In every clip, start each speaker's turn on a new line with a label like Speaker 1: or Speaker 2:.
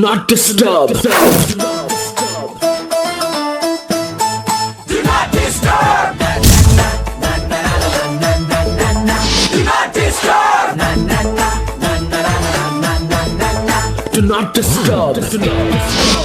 Speaker 1: not disturb.
Speaker 2: Do not disturb. Do not disturb.
Speaker 1: Do not disturb.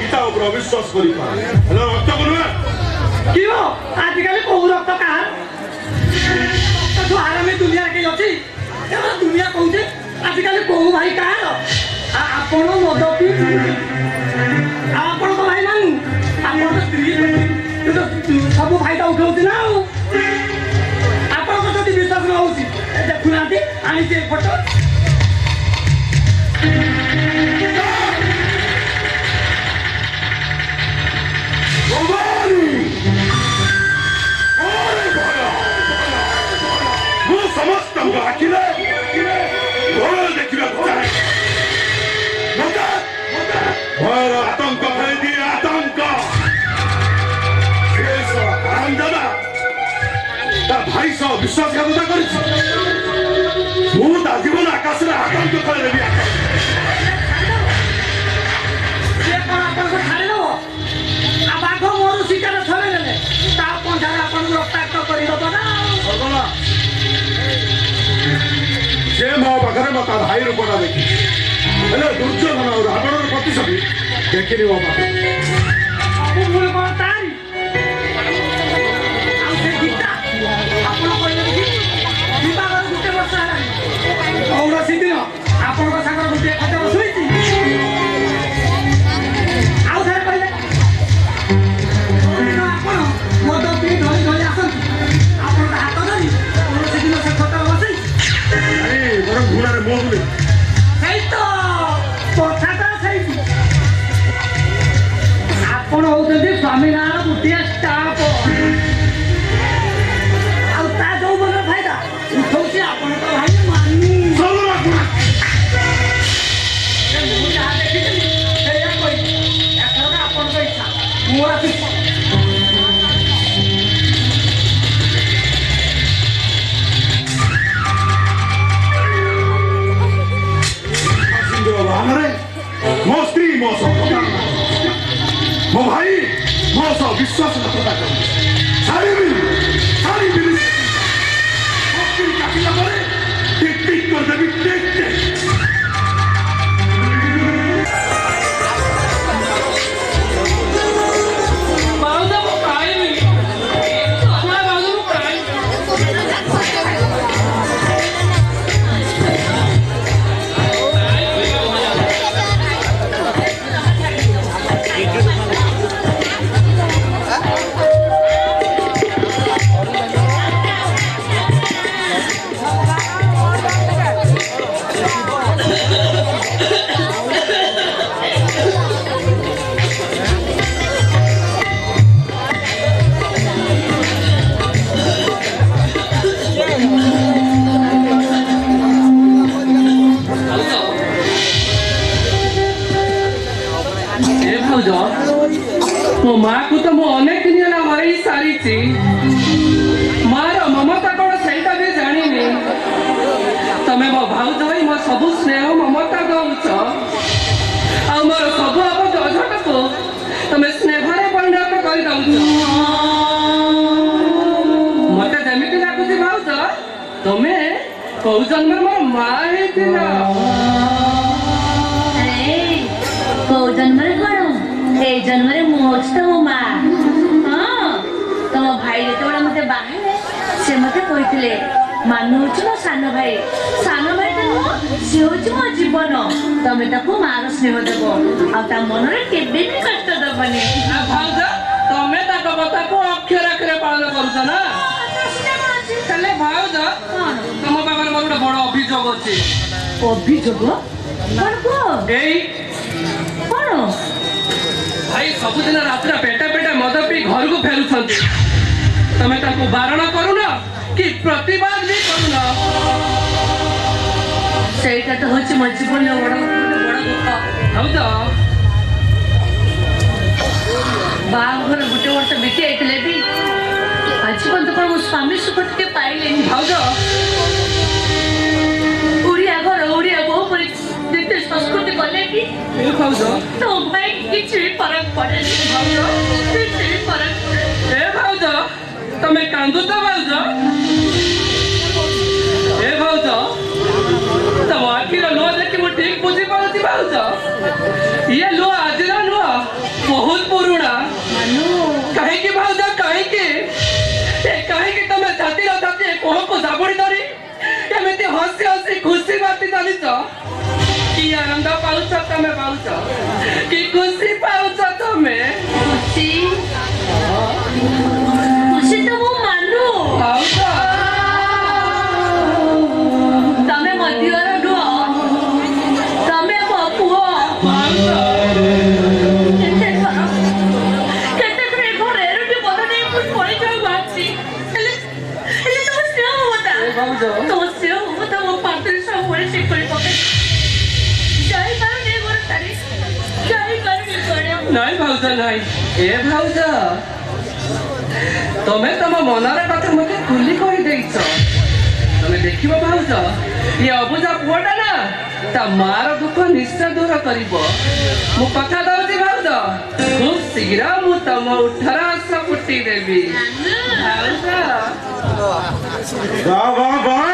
Speaker 3: Gita अविश्वास
Speaker 4: दुनिया के दुनिया कहूचे आजिकल बहु भाई कहाँ
Speaker 3: ଆପଣ ମଦ ପିଇ ଆପଣ ତ ଭାଇ ମାନୁ ଆପଣ ତ ସ୍ତ୍ରୀ ସବୁ ଭାଇଟା ଉଠଉଛି ନା ଆଉ ଆପଣଙ୍କ ଯଦି ବିଶ୍ୱାସ ନ ହଉଛି ଦେଖୁନାହାନ୍ତି ଆଣିଛି ଏ ଫଟୋ
Speaker 2: समस्त आखिरे भय देखा चाहे भयर आतंक फैल दिए आतंक भाई सह विश्वासघातकता कर जीवन आकाश में आतंक फैल
Speaker 3: ବାଘ ମୋର ଶିକାର ଛଡ଼େଇଦେଲେ ତା ପଞ୍ଝାରେ ଆପଣଙ୍କୁ ରକ୍ତାକ୍ତ କରିଦେବ ନା
Speaker 2: से मो पाखे मत भाई रूपटा देखी हेले दुर्योधन और रावण प्रतिशोधी देखनी मो पाखे
Speaker 3: ସବୁ ଭୁଲ କ'ଣ ତାରି ଆଉ ସେ ଗୀତା ଆପଣ କହିଲେ କି ବିବାହର ଗୋଟେ ବର୍ଷ ହେଲାଣି କୌଣସି ଦିନ ଆପଣଙ୍କ ସାଙ୍ଗରେ ଗୋଟିଏ ଖଟରେ ଶୋଇଛି ଆଉ ଥରେ କହିଲେ ଆପଣ ମଦ ପିଇ ଧରି ଧରି ଆସନ୍ତୁ ଆପଣଙ୍କ ହାତ ଧରି କୌଣସି ଦିନ ସେ ଖଟରେ ବସେଇ
Speaker 2: ମୋର ଘୋଡ଼ାରେ ମୁହଁ ବୁଲେ
Speaker 3: ସେଇ ତ କଥାଟା ସେଇଠି ଆପଣ ହଉଛନ୍ତି ସ୍ୱାମୀନାରାୟଣ ଗୋଟିଏ ଷ୍ଟାଫ ଆଉ ତା ଯୌବନ ଫାଇଦା ଉଠଉଛି ଆପଣଙ୍କ ଭାଇ ମାନି ମୁଁ ଯାହା ଦେଖିଥିଲି ସେଇଆ କହିବି ଏଥରକ ଆପଣଙ୍କ ଇଚ୍ଛା ମୁଁ ଆସିଛି
Speaker 2: मो स्त्री मो मो भाई मो सह विश्वासघातकता कर काटिला टिक टिक कर देवी टिक टिक
Speaker 4: ମୋ ମାଆକୁ ତ ମୁଁ ଅନେକ ଦିନ ହେଲା ହରେଇ ସାରିଛି ମାର ମମତା କଣ ସେଇଟା ବି ଜାଣିନି ତମେ ମୋ ଭାଉଜ ହୋଇ ମୋ ସବୁ ସ୍ନେହ ମମତା ଦଉଛ ଆଉ ମୋର ସବୁ ଅବଧ ଅଝଟକୁ ତମେ ସ୍ନେହରେ ପରିଣତ କରିଦଉଛ ମତେ ଯେମିତି ଲାଗୁଛି ଭାଉଜ ତମେ କୋଉ ଜନ୍ମରେ ମୋର ମା ହେଇଥିଲ
Speaker 5: କୋଉ ଜନ୍ମରେ କଣ এই জন্মরে মু হচ্ছে তো মা হ্যাঁ তোম ভাই যেতবে মতো বাহারে সে মতো কইলে মানু হচ্ছে মো সান ভাইটা নুহ সে হচ্ছে মো জীবন তুমি তাকে মার স্নেহ দেব আর মନରେ কেবে ବି কষ্ট দেবনি
Speaker 4: ভাউজ ତମେ ତାଙ୍କ କଥାକୁ ଅକ୍ଷର ଅକ୍ଷରେ ପାଳନ କରୁଛ ନା ହେଲେ ଭାଉଜ ତମ ପାଖରେ ମୋର ଗୋଟେ ବଡ ଅଭିଯୋଗ ଅଛି
Speaker 5: ଅଭିଯୋଗ କଣ କୁହ
Speaker 4: ଏଇ
Speaker 5: କଣ
Speaker 4: ଭାଇ ସବୁଦିନ ରାତିରେ ପେଟା ପେଟା ମଦ ପିଇ ଘରକୁ ଫେରୁଛନ୍ତି ତମେ ତାଙ୍କୁ ବାରଣ କରୁନ କି ପ୍ରତିବାଦ ବି କରୁନ
Speaker 5: ସେଇଟା ତ ହଉଛି ମୋ ଜୀବନର ବଡ ଦୁଃଖ
Speaker 4: ଭାଉଜ
Speaker 5: ବାହାଘର ଗୋଟେ ବର୍ଷ ବିତି ଯାଇଥିଲେ ବି ଆଜି ପର୍ଯ୍ୟନ୍ତ କଣ ମୋ ସ୍ୱାମୀ ସୁଖ ଟିକେ ପାଇଲେନି
Speaker 4: ଭାଉଜ
Speaker 5: ଓଡ଼ିଆ ଘର ଓଡ଼ିଆ ବୋହୂ ପରି ଯେତେ ସଂସ୍କୃତି କଲେ କି
Speaker 4: ଭାଉଜ
Speaker 5: ତୋ ଭାଇ କିଛି ବି ଫରକ ପଡେନି ଭାଉଜ କିଛି ବି ଫରକ ପଡେନି
Speaker 4: ଏ ଭାଉଜ ତମେ କାନ୍ଦୁଛ ଭାଉଜ ଏ ଭାଉଜ ତମ ଆଖିର ଲୁହ ଦେଖି ମୁଁ ଠିକ ବୁଝିପାରୁଛି ଭାଉଜ ଇଏ ଲୁହ ଆଜିର ନୁହ ବହୁତ ପୁରୁଣା କାହିଁକି ଭାଉଜ କାହିଁକି କାହିଁକି ତମେ ଛାତିର ଛାତି କୋହକୁ ଜାବୁଡ଼ି ଧରି ଏମିତି ହସି ହସି ଖୁସି ବାତି ଚାଲିଛ कि आनंद पाउछ तमे पाउछ कि खुशी पाउछ तमे
Speaker 5: खुशी खुशी तो मु मानु
Speaker 4: पाउछ
Speaker 5: तमे मदिवर नुह तमे मो पुओ केते थर घरे रुटी बदने पुट पड़ी जाऊ बाची हेले तो स्नेह होता
Speaker 4: पाउछ
Speaker 5: तो स्नेह होता मो पात्र सब होरे से कोई पके जाई पारो ने गोर तारी जाई पारो ने कोड़े
Speaker 4: ନାଇଁ ଭାଉଜ ନାଇଁ ଏ ଭାଉଜ ତମେ ତମ ମନର କଥା ମୋତେ ଖୋଲି କହିଦେଇଛ ତମେ ଦେଖିବ ଭାଉଜ ଏ ଅବୁଝା ପୁଅଟା ନା ତା ମାର ଦୁଃଖ ନିଶ୍ଚୟ ଦୂର କରିବ ମୁଁ କଥା ଦଉଛି ଭାଉଜ ଖୁବ୍ ଶୀଘ୍ର ମୁଁ ତମ ଉଠର ଆଶ ଫୁଟି ଦେବି ଭାଉଜ
Speaker 2: ବାଃ ବାଃ ବାଃ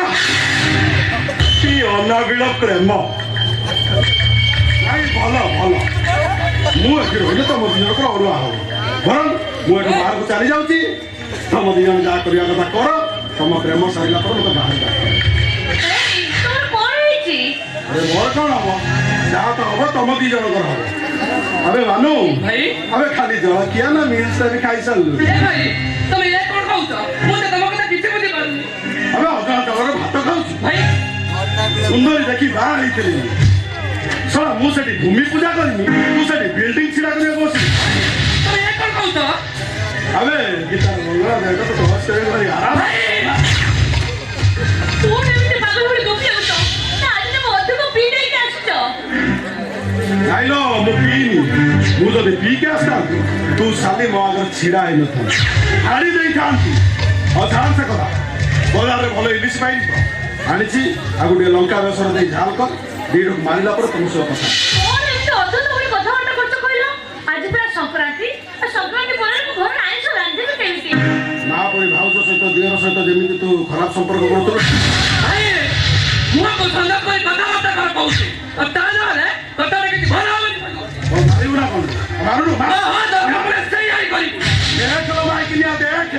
Speaker 2: କି ଅନାବିଳ ପ୍ରେମ ଆଇ ଭଲ ଭଲ ମୁଁ ଏଠି ରହିଲେ ତମ ଦି ଜଣଙ୍କର ଅରୁଆ ହବ ବରଂ ମୁଁ ଏଠୁ ବାହାରକୁ ଚାଲି ଯାଉଛି ତମ ଦି ଜଣ ଯାହା କରିବା କଥା କର ତମ ପ୍ରେମ ସାରିଲା ପରେ ମୋତେ ବାହାରେ ଡାକ
Speaker 5: ତମର କଣ ହେଇଛି
Speaker 2: ଆରେ ମୋର କଣ ହବ ଯାହା ତ ହବ ତମ ଦି ଜଣଙ୍କର ହବ ଆବେ ମାନୁ
Speaker 4: ଭାଇ
Speaker 2: ଆବେ ଖାଲି ଜଳଖିଆ ନା ମିଲ୍ସ ବି ଖାଇସାରିଲୁ
Speaker 4: ଏ ଭାଇ ତମେ ଏ କଣ କହୁଛ ମୁଁ ତ ତମ କଥା କିଛି ବୁଝିପାରୁନି
Speaker 2: ଆବେ ଅଜଣା ଚାଉଳର ଭାତ ଖାଉଛୁ
Speaker 4: ଭାଇ
Speaker 2: ସୁନ୍ଦରୀ ଦେଖି ବାହା ହେଇଥିଲି ଶୁଣ ମୁଁ ସେଠି ଭୂମି ପୂଜା କରିନି ତୁ ସେଠି ବିଲ୍ଡିଂ ଛିଡ଼ା କରିବାକୁ ବସିବି
Speaker 4: ତମେ ଏ କଣ କହୁଛ
Speaker 2: ଆବେ ଗୀତାର ମଙ୍ଗଳା ଦେହ ତ ବସ କରି ଆରାମ
Speaker 5: ତୁ ଏମିତି ପାଗଳ ଭଳି ଗପି ଆଉଛ ନା ଆଜି ତମେ ଅଧିକ ପିଇ ଦେଇକି ଆସିଛ
Speaker 2: ନାଇଁଲ ମୁଁ ପିଇନି ମୁଁ ଯଦି ପିଇକି ଆସିଥାନ୍ତି ତୁ ସାଲି ମୋ ଆଗରେ ଛିଡ଼ା ହେଇନଥାନ୍ତି ହାଡ଼ି ଦେଇଥାନ୍ତି ଝାଲ ସେ କଥା ବଜାରରେ ଭଲ ଇଲିଶ ପାଇନି ତ ଆଣିଛି ଆଉ ଗୋଟିଏ ଲଙ୍କା ବେସର ଦେଇ ଝାଲ କର ଦିଟକୁ ମାରିଲା ପରେ ତମ ସହ କଥା
Speaker 5: କଣ ଏମିତି ଅଦ୍ଭୁତ ଭଳି କଥାବାର୍ତ୍ତା କରୁଛ କହିଲ ଆଜି ପୁରା ସଂକ୍ରାନ୍ତି ଆଉ ସଂକ୍ରାନ୍ତି ପରେ ମୁଁ ଘରେ ଆଇଁଷ ରାନ୍ଧିବି କେମିତି
Speaker 2: ମା ପରି ଭାଉଜ ସହିତ ଦିଅର ସହିତ ଯେମିତି ତୁ ଖରାପ ସମ୍ପର୍କ କରୁଥିଲୁ
Speaker 4: ଭାଇ ମୁଁ ଆପଣଙ୍କୁ ସନ୍ଦେହ କରି କଥାବାର୍ତ୍ତା କର କହୁଛି ଆଉ ତା ନହେଲେ କଥାରେ କିଛି ଭଲ ହବନି
Speaker 2: କଣ ମାରିବୁ ନା କଣ ମାରୁନୁ
Speaker 4: ହଁ ହଁ ଦରକାର ପଡ଼ିଲେ ସେଇଆ ହିଁ କରିବୁ
Speaker 2: ଦେଖ ମାଇକିନିଆ ଦେଖ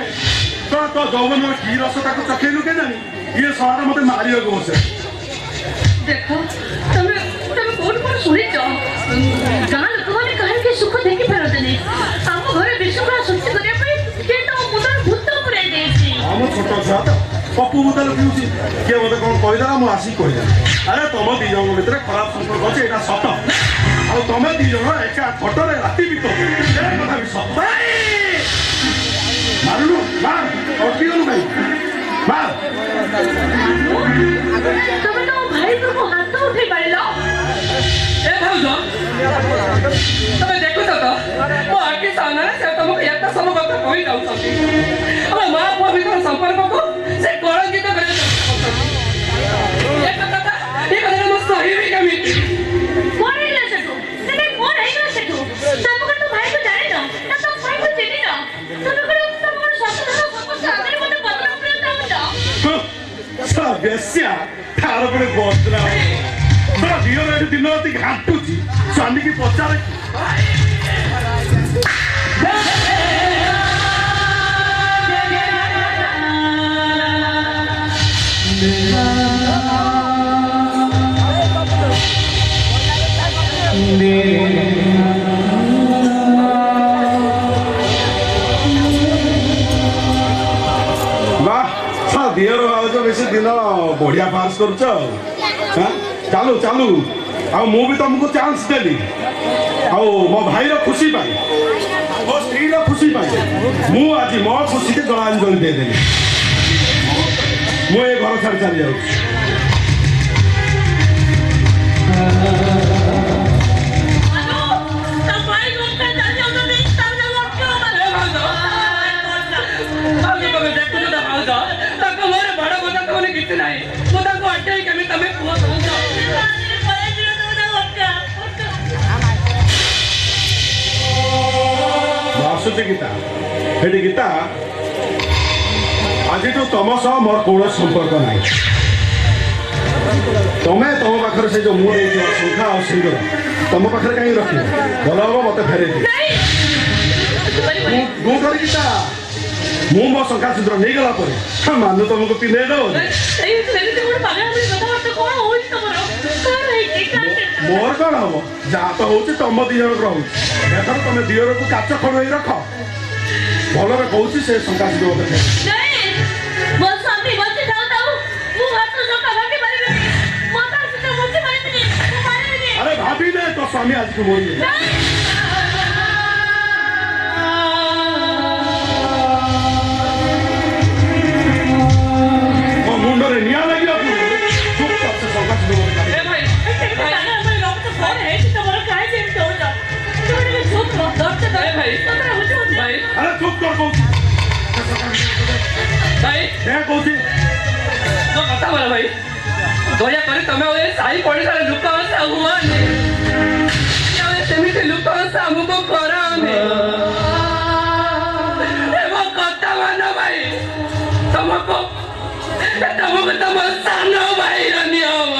Speaker 2: ତୋ ଯୌବନର କି ରସ ତାକୁ ଚଖେଇଲୁ କେଜାଣି ଇଏ ସହର ମତେ ମାରିବାକୁ ବସେ
Speaker 5: ଦେଖ ତମେ ତମେ କୋଉଠି କଣ ଶୁଣିଛ ଗାଁ ଲୋକମାନେ କାହାର କି ସୁଖ ଦେଖି ପାରନ୍ତିନି ଆମ ଘରେ ବିଶୃଙ୍ଖଳା ସୃଷ୍ଟି କରିବା ପାଇଁ କିଏ ତମ ମୁଣ୍ଡରେ ଭୂତ ପୁରାଇ ଦେଇଛି
Speaker 2: ଆମ ଛୋଟ ଛୁଆ ତ ପପୁ ବୋତଲ ପିଉଛି କିଏ ମତେ କଣ କହିଦେଲା ମୁଁ ଆସିକି କହିଦେଲି ଆରେ ତମ ଦି ଜଣଙ୍କ ଭିତରେ ଖରାପ ସମ୍ପର୍କ ଅଛି ଏଇଟା ସତ ଆଉ ତମେ ଦି ଜଣ ଏକା ଖଟରେ ରାତି ବିତଉଛ ଏ କଥା ବି ସତ ମାରୁନୁ ମାର ଅଟକିଗଲୁ କାଇଁ ମାର
Speaker 5: ତମେ ତମ ଭାଇ ଉପରକୁ ହାତ ଉଠେଇ ପାରିଲ
Speaker 4: ଏ ଭାଉଜ ତମେ ଦେଖୁଛ ତ ମୋ ଆଖି ସାମ୍ନାରେ ସେ ତମକୁ ଏତେ ସବୁ କଥା କହି ଯାଉଛନ୍ତି ଆମ ମା ପୁଅ ଭିତର ସମ୍ପର୍କକୁ ସେ କଳଙ୍କିତ କରି ଏ କଥା ମୁଁ ସହିବି କେମିତି
Speaker 5: କଣ ହେଇଗଲା ସେଠୁ ତେବେ କଣ ହେଇଗଲା ସେଠୁ ତମେ କଣ ତୋ ଭାଇକୁ ଜାଣିନ ନା ତମ ଭାଇକୁ ଚିହ୍ନିନ ତମେ କଣ ତମର ଶ୍ୱଶୁର ସମସ୍ତ ଆଗରେ ମତେ ବଦନାମ କରିବାକୁ ଚାହୁଁଛ
Speaker 2: ବେଶ୍ୟା ତାର ପୁଣି ବଦଲା ଝିଅର ଏଠି ଦିନ ରାତି ଘାଣ୍ଟୁଛି ସ୍ୱାମୀକି ପଚାରେ ଦିଅର ଭାଉଜ ବେଶୀ ଦିନ ବଢିଆ ପାସ୍ କରୁଛ ଚାଲୁ ଚାଲୁ ଆଉ ମୁଁ ବି ତମକୁ ଚାନ୍ସ ଦେଲି ଆଉ ମୋ ଭାଇର ଖୁସି ପାଇଁ ମୋ ସ୍ତ୍ରୀର ଖୁସି ପାଇଁ ମୁଁ ଆଜି ମୋ ଖୁସିରେ ଜଳାଞ୍ଜଳି ଦେଇଦେଲି ମୁଁ ଏ ଘର ଛାଡ଼ି ଚାଲି ଯାଉଛି
Speaker 4: କିଛି ନାହିଁ ମୁଁ ତାଙ୍କୁ ଅଟକେଇ କେମିତି ତମେ ପୁଅ କହୁଛ
Speaker 2: ଆସୁଛି ଗୀତା ସେଠି ଗୀତା ଆଜିଠୁ ତମ ସହ ମୋର କୌଣସି ସମ୍ପର୍କ ନାହିଁ ତମେ ତମ ପାଖରେ ସେ ଯୋଉ ମୁଁ ଦେଇଥିବା ଶଙ୍ଖା ଆଉ ସିନ୍ଦୁର ତମ ପାଖରେ କାହିଁକି ରଖିବ ଭଲ ହବ ମତେ ଫେରେଇ ଦିଅ ମୁଁ କରି ଗୀତା ମୁଁ ମୋ ଶଙ୍ଖା ସିନ୍ଦୁର ନେଇଗଲା ପରେ ମାନୁ ତମକୁ ପିନ୍ଧେଇ ଦବ मोर कौन हम जहाँ तो हूँ तुम दी जन हूँ एथर तुम दियर को काच खड़े रख भलरे कहूँ से संकाश देव
Speaker 5: नहीं ମୋ ସ୍ୱାମୀ ବଞ୍ଚି ଥାଉ ଥାଉ ମୁଁ ଭାତ ସକା ଭାଙ୍ଗି ପାରିବିନି ମୋ ତା ସହିତ ବଞ୍ଚି ପାରିବିନି ମୁଁ ପାରିବିନି
Speaker 2: अरे भाभी ने तो स्वामी आज को मोरी मो मुंड रे निया लगी चुपचाप से संकाश देव
Speaker 4: ए भाई ए भाई भाई
Speaker 2: अरे चुप कर कहूँ
Speaker 4: भाई
Speaker 2: क्या कहूँ
Speaker 4: ମୋ କଥା ବଳ ଭାଇ ଦୟାକରି ତମେ ଆଉ ଏ ସାହି ପଡ଼ିଶାରେ ଲୁକ ବସା ହୁଅନି ଆଉ ସେମିତି ଲୁକ ବସା ଆମକୁ କରାଅନି ଏ ମୋ କଥା ମାନ ଭାଇ ତମକୁ ତମ ସାନ ଭାଇର ନିୟମ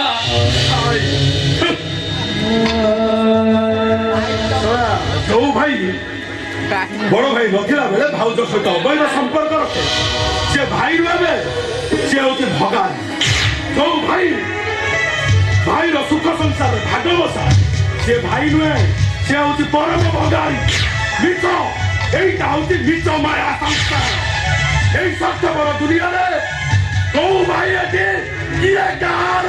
Speaker 2: जो भाई बड़ भाई नथिला बेले भाउज सहित अवैध संपर्क रखे से भाई नुहे सी हूँ भगान जो भाई भाई सुख संसार भाग बसा सी भाई नुहे सी हूँ परम भगान मिच यहीटा हूँ मिच माया संस्कार यही सत्य बड़ दुनिया जो भाई एटी किए गार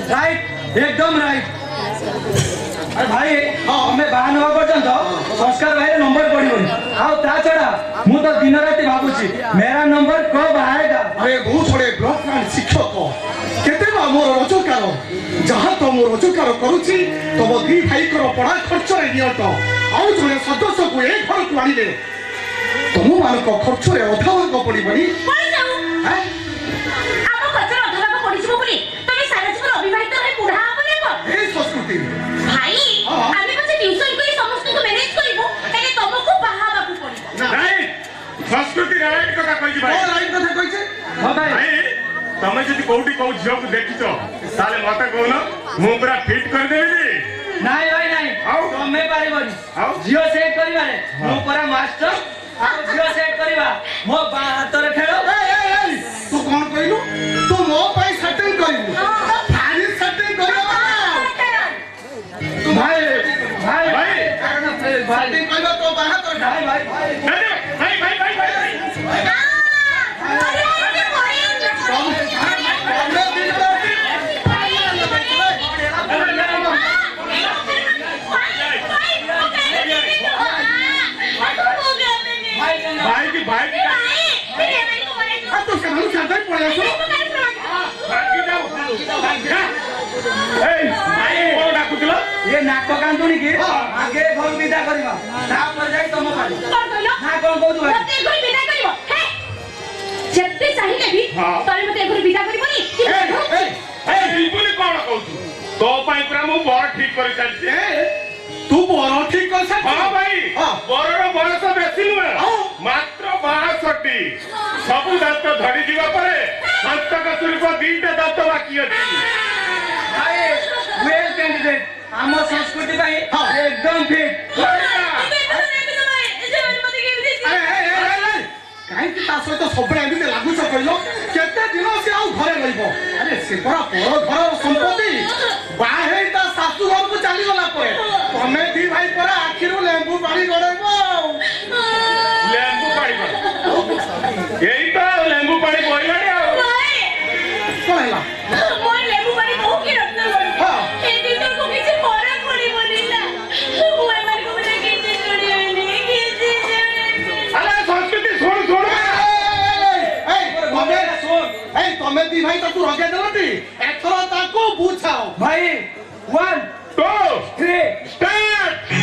Speaker 3: राइट एकदम राइट अरे भाई हमें बाहर नवा पर्यंत संस्कार भाई नंबर पड़ोनी आ छड़ा मु तो दिन राति भावुची मेरा नंबर कब आएगा
Speaker 2: अरे मु थोड़े ब्लॉक शिक्षक केते मोर रोजगार जहाँ तो मो रोजगार करुची तुम दी भाई पढ़ा खर्च रे नियत आउ जने सदस्य को ए घर को आनिले तुम मान खर्च रे अधा भाग पड़बनी
Speaker 5: पड़ी जाऊ ଆମ ଖର୍ଚ୍ଚର ଅଧା ଭାଗ ପଡ଼ିଯିବ ବୋଲି ତମେ ସାରା ଜୀବନ ଅବିବାହିତ ରହି ବୁଢ଼ା ହବ ନା କଣ?
Speaker 2: ए संस्कृति
Speaker 5: ଭାଇ ଆମେ ପଛେ ଟ୍ୟୁସନ କରି ସମସ୍ତଙ୍କୁ ମ୍ୟାନେଜ କରିବୁ ହେଲେ ତମକୁ ବାହା ହେବାକୁ ପଡ଼ିବ।
Speaker 6: ନାଇଁ ସଂସ୍କୃତି ରାଇଟ୍ କଥା କହିଛି ଭାଇ।
Speaker 2: कौन लाइन कथा कहछे
Speaker 3: ହଁ ଭାଇ
Speaker 6: ଭାଇ ତମେ ଯଦି କୋଉଠି କୋଉ ଝିଅକୁ ଦେଖିଛ ତାହେଲେ ମତେ କହୁନ ମୁଁ ପୁରା ଫିଟ୍ କରିଦେବି।
Speaker 3: ନାଇଁ ଭାଇ ନାଇଁ
Speaker 6: ଆଉ?
Speaker 3: ତମେ ପାରିବନି
Speaker 6: ଆଉ?
Speaker 3: ଝିଅ ସେଟ୍ କରିବାରେ ମୁଁ ପରା ମାଷ୍ଟର ଆଉ ଝିଅ ସେଟ୍ କରିବା ମୋ ବାଁ ହାତରେ ଖେଳ।
Speaker 2: तू कौन कहलु तू मो पाई सेटिंग करिलु फारी सेटिंग करियो
Speaker 3: ଭାଇ ଭାଇ
Speaker 6: ଭାଇ।
Speaker 3: ଭାଇ
Speaker 2: सेटिंग करियो तो बाहा तो
Speaker 3: ଭାଇ ଭାଇ ଭାଇ
Speaker 6: ଭାଇ ଭାଇ ଭାଇ ଭାଇ ଭାଇ
Speaker 2: हमने दिन
Speaker 6: ଭାଇ କି
Speaker 2: तो सनल साथे पड़े आसो
Speaker 6: ଭାଗି ଯାଉ ଏଇ ଭାଇ କଣ ଡାକୁଥିଲ?
Speaker 3: ଏ ନାକ କାନ୍ଦୁଣି କି ଆଗେ ଘରୁ ବିଦା କରିବା ତାପରେ ଯାଇ ତମ ପାଳି ନା କଣ କହୁଛୁ ଭାଇ?
Speaker 5: ଯେତେ ଚାହିଁଲେ ବି
Speaker 6: ହଁ।
Speaker 5: ତମେ ମତେ ଏଘରୁ ବିଦା କରିବନି
Speaker 6: ଏଇ ବିଲକୁଲ କଣ କହୁଛୁ? ତୋ ପାଇଁ ପୁରା ମୁଁ ବର ଠିକ କରି ଚାଲିଛି।
Speaker 2: तू बोरो ठीक कर सकत
Speaker 6: ହଁ ଭାଇ
Speaker 2: ହଁ।
Speaker 6: ବରର ବୟସ ବେଶୀ ନୁହେଁ
Speaker 2: ହଁ।
Speaker 6: ମାତ୍ର 62। ସବୁ ଦାନ୍ତ ଧରି ଯିବା ପରେ ହସ୍ତକ ସ୍ୱରୂପ 2ଟା ଦାନ୍ତ ବାକି ଅଛି।
Speaker 3: ଭାଇ ୱେଲ୍ କ୍ୟାଣ୍ଡିଡେଟ୍ ଆମ ସଂସ୍କୃତି ପାଇଁ
Speaker 2: ହଁ।
Speaker 3: ଏକଦମ ଫିଟ୍।
Speaker 2: କାହିଁକି ତା ସହିତ ସବୁବେଳେ ଏମିତି ଲାଗୁଛ କହିଲ କେତେ ଦିନ ସେ ଆଉ ଘରେ ରହିବ ଆରେ ସେ ପରା ପର ଘରର ସମ୍ପତ୍ତି ବାହା ହେଇ ତା ଶାଶୁ ଘରକୁ ଚାଲିଗଲା ପରେ ତମେ ଦି ଭାଇ ପରା ଆଖିରୁ ଲେମ୍ବୁ ପାଣି ଗଡେଇବ ଆଉ
Speaker 6: ଲେମ୍ବୁ ପାଣି କଣ? ଏଇ ତ ଲେମ୍ବୁ ପାଣି ବହିଲାଣି ଆଉ।
Speaker 2: କଣ ହେଲା
Speaker 6: ଆରେ ସଂସ୍କୃତି ଶୁଣୁ ଶୁଣୁ
Speaker 2: ଏଇ ତମେ ଦି ଭାଇ ତାକୁ ରଗେଇ ଦେଲଟି ଏଥର ତାକୁ ବୁଝାଅ
Speaker 3: ଭାଇ 1
Speaker 6: 2
Speaker 3: 3
Speaker 6: ଷ୍ଟାର୍ଟ।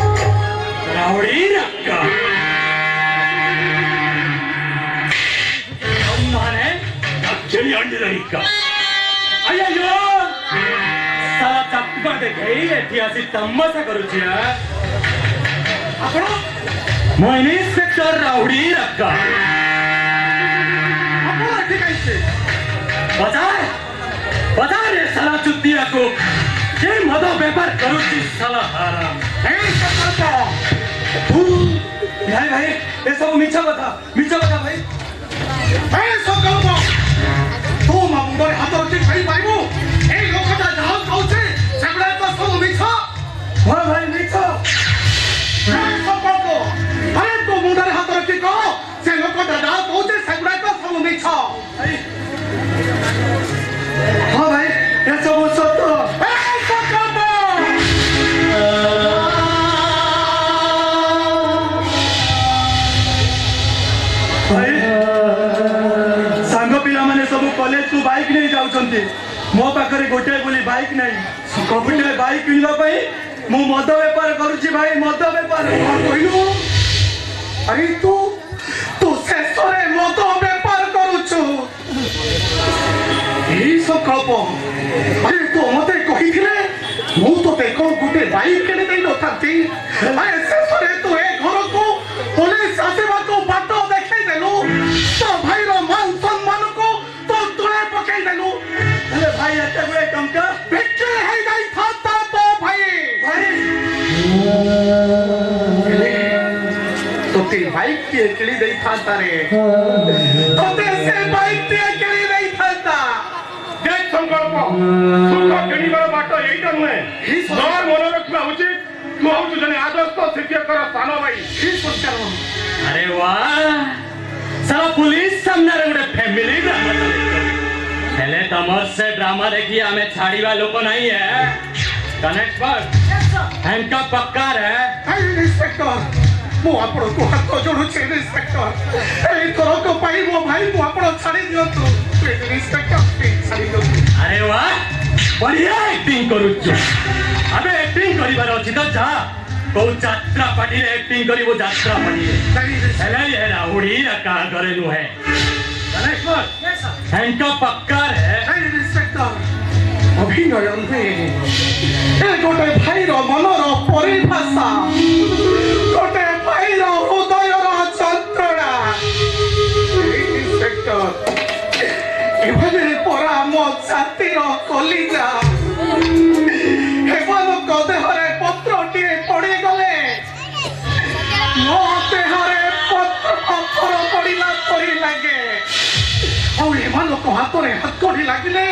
Speaker 3: रावड़ी रक्का अम्माने अक्षरी अंडी रहिका अय्यो साला चप्पा देखै एठी आसी तमाशा करूची आपण मो इन्स्पेक्टर रावड़ी रक्का आपण एठी कैसे बता रे साला चुतिया को जे मद व्यापार करूची साला हराम भाई भाई ये सब मिछा कथा भाई
Speaker 2: संकल्प तू मुंडे हाथ रखी भाई पाइबू ए लोकटा जाओ कहूचे सेगुडा तो सब मिछ
Speaker 3: हाँ भाई मिछा
Speaker 2: संकल्प अरे तू मुंडे हाथ रखी कह से लोकटा जाओ कहूचे सेगुडा तो सब मिछ
Speaker 3: हाँ भाई ये सब सत्य
Speaker 2: ए संकल्प
Speaker 3: भाई सांग पिला माने सब कॉलेज को बाइक नहीं जाउछंती मो पाखरे गोटे बोली बाइक नहीं गोटे बाइक किनवा पई मु मद व्यापार करूची भाई मद व्यापार
Speaker 2: कहलु अरे तू शेषरे मद व्यापार करूछु ए संकल्प अरे तू मते कहिथिले मु तो देखो गुटे बाइक केने देई नथाती अरे शेषरे तू ए घर को पुलिस आसेबा को बाटो देखाई देलु तो भाई रो मान सम्मान को तो तोळे पकाई देलु
Speaker 3: अरे भाई एते बड़े टंका
Speaker 2: बेचे है जाई थाता तो भाई तो ते बाइक के केली देई थाता रे तो ते से बाइक के केली देई थाता
Speaker 6: देख संकल्प सुख किणिबार बाट एइटा नुहे नर मन रखिबा उचित तू हूँ जने आदर्श शिक्षकर स्थान भाई
Speaker 3: अरे वाह साला पुलिस सामने रे गोटे फैमिली ड्रामा हेले तमर से ड्रामा देखी हमें छाड़ीवा लोक नहीं है कनेक्ट पर हैंका पक्का रे
Speaker 2: इंस्पेक्टर मो आपण को हाथ जोड़ू छे इंस्पेक्टर ए थरो को पाई मो भाई मो आपण छाड़ी दियो तू इंस्पेक्टर छाड़ी दियो
Speaker 3: अरे वाह बढ़िया एक्टिंग करू अबे एक्टिंग करिबार अछि त जा को यात्रा पार्टी रे एक्टिंग करिवो यात्रा पार्टी हेले ये राहुड़ी रका करे नु है कनेक्ट पर हैंका पक्का रे
Speaker 2: इंस्पेक्टर अभिनय नुहे ए गोटे भाई रो मन रो परिभाषा गोटे भाई रो हृदय रो चंत्रणा इंस्पेक्टर एभाবে परा मो छाती रो कलिजा हेमान को देहरे पत्रटी पड़ी गले मो देहरे पत्र पत्थर पड़िला पड़ी लागे और हेमान को हाथरे हाथ कोड़ी लागिले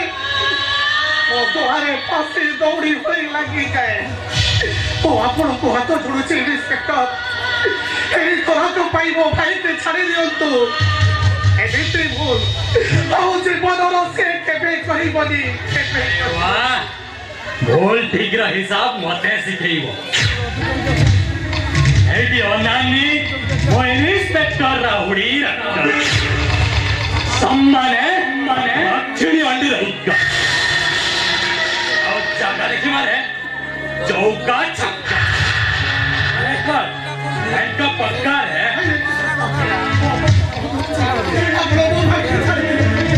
Speaker 2: मो दोहारे फांसी दौड़ी होई लागी जाए तो आपण को हाथ जोड़ुची इंस्पेक्टर एई तरह को पाई मो भाई के छाड़ी दियंतु एदित्री भूल आउ जीवन से केबे कहिबनी केबे
Speaker 3: वाह भूल ठीक रा हिसाब मते सिखेइबो एडी अनानी मो इंस्पेक्टर राहुड़ी रक्का सम्माने अक्षरी अंडी रहिका और जागा देखि मारे चौका छक्का अरे कर हैंका पक्का है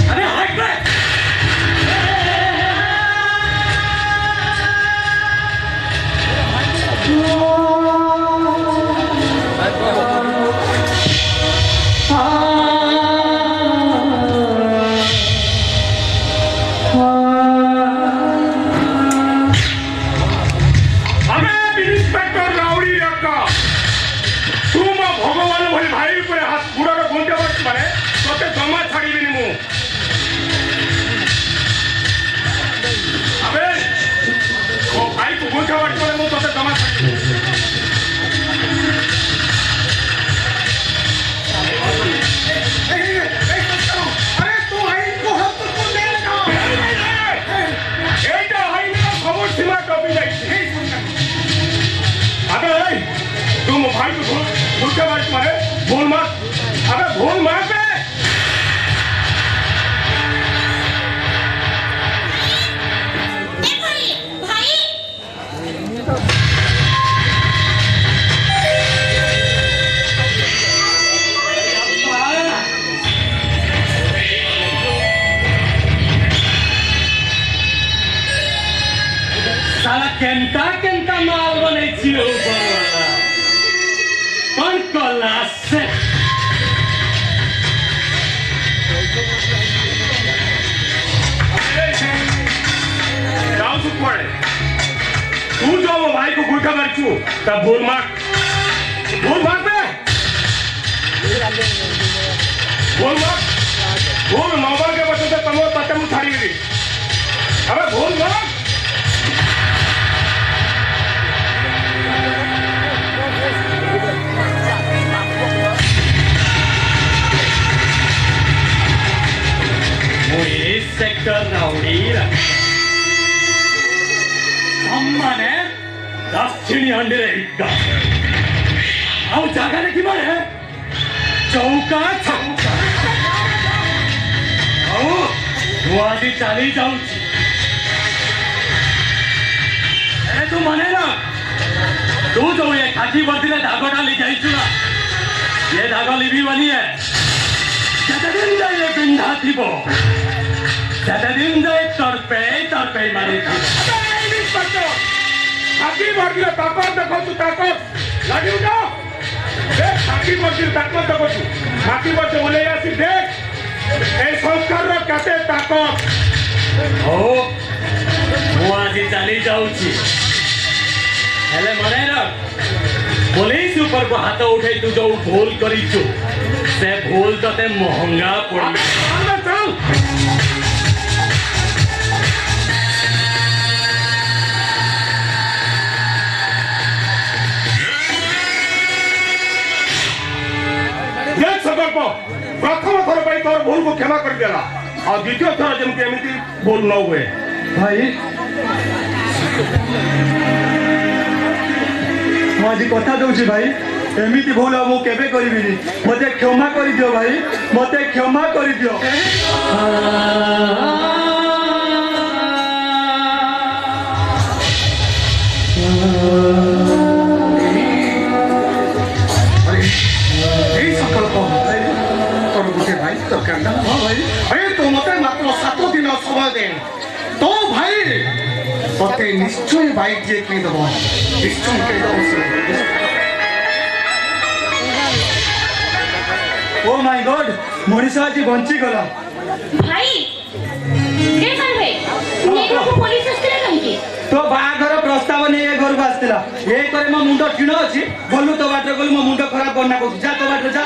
Speaker 3: अरे हाइट पे
Speaker 6: हमें भाई को भूल के मार मारे भूल मत अबे भूल मत बे
Speaker 3: साला केंता केंता माल बनै छियो बरवाला कौन कला से
Speaker 6: जाओ सुख पड़े तू जो वो भाई को गुठा मार चू तब भूल बे भूल नौबर के बच्चों से तमो तटम उठाड़ी गई अबे भूल मत
Speaker 3: सेक्टर राउडी सम्माने दक्षिणी अंडे इद्दा आउ जागा रे कि मारे चौका छक्का आउ मुआदी चाली जाऊ अरे तू माने ना तू जो ये खाकी बदले धागो डाली जाइछु ना ये धागो लिबी बनी है जतदिन जाए बिंधा थीबो जतदिन जाए तर्पे मारी
Speaker 6: हाकी बदले ताकत देखो तू ताकत लगी उठो देख हाकी बदले ताकत देखो तू हाकी बदले बोले यासी देख ए संस्कार रो कते ताकत
Speaker 3: हो मु आज चली जाऊची हेले मने ना पुलिस ऊपर को हाथ उठे तू जो भूल करिछु से भूल तते महंगा पड़ी
Speaker 6: चल देख सबर को प्रथम थर पर तोर भूल को क्षमा कर देला और द्वितीय थर जेमति एमिति भूल न हुए
Speaker 3: भाई ମୁଁ ଆଜି କଥା ଦଉଛି ଭାଇ ଏମିତି ଭୁଲ ଆଉ ମୁଁ କେବେ କରିବିନି ମତେ କ୍ଷମା କରିଦିଅ ଭାଇ ମତେ କ୍ଷମା କରିଦିଅ
Speaker 2: এই সংকল্প তোর গোটে ভাই দরকার না ভাই আরে তো মতে মাত্র 7 দিন সময় দে তো ভাই তোতে নিশ্চয় বাইক দিয়ে কিনে দেবো নিশ্চয় কিনে দেবো
Speaker 3: ଓ ମାଇ ଗଡ୍ ମଣିଷ ଆଜି ବଞ୍ଚିଗଲା
Speaker 5: ଭାଇ ଏ ସାନ ଭାଇ ନେଇକୁ ପୋଲିସ ଆସିଥିଲା କାହିଁକି
Speaker 3: ତୋ ବାହାଘର ପ୍ରସ୍ତାବ ନେଇ ଏ ଘରକୁ ଆସିଥିଲା ଏ କରି ମୋ ମୁଣ୍ଡ ଟିଣ ଅଛି ଗଲୁ ତୋ ବାଟରେ ଗଲୁ ମୋ ମୁଣ୍ଡ ଖରାପ କରନା କହୁଛି ଯା ତୋ ବାଟରେ ଯା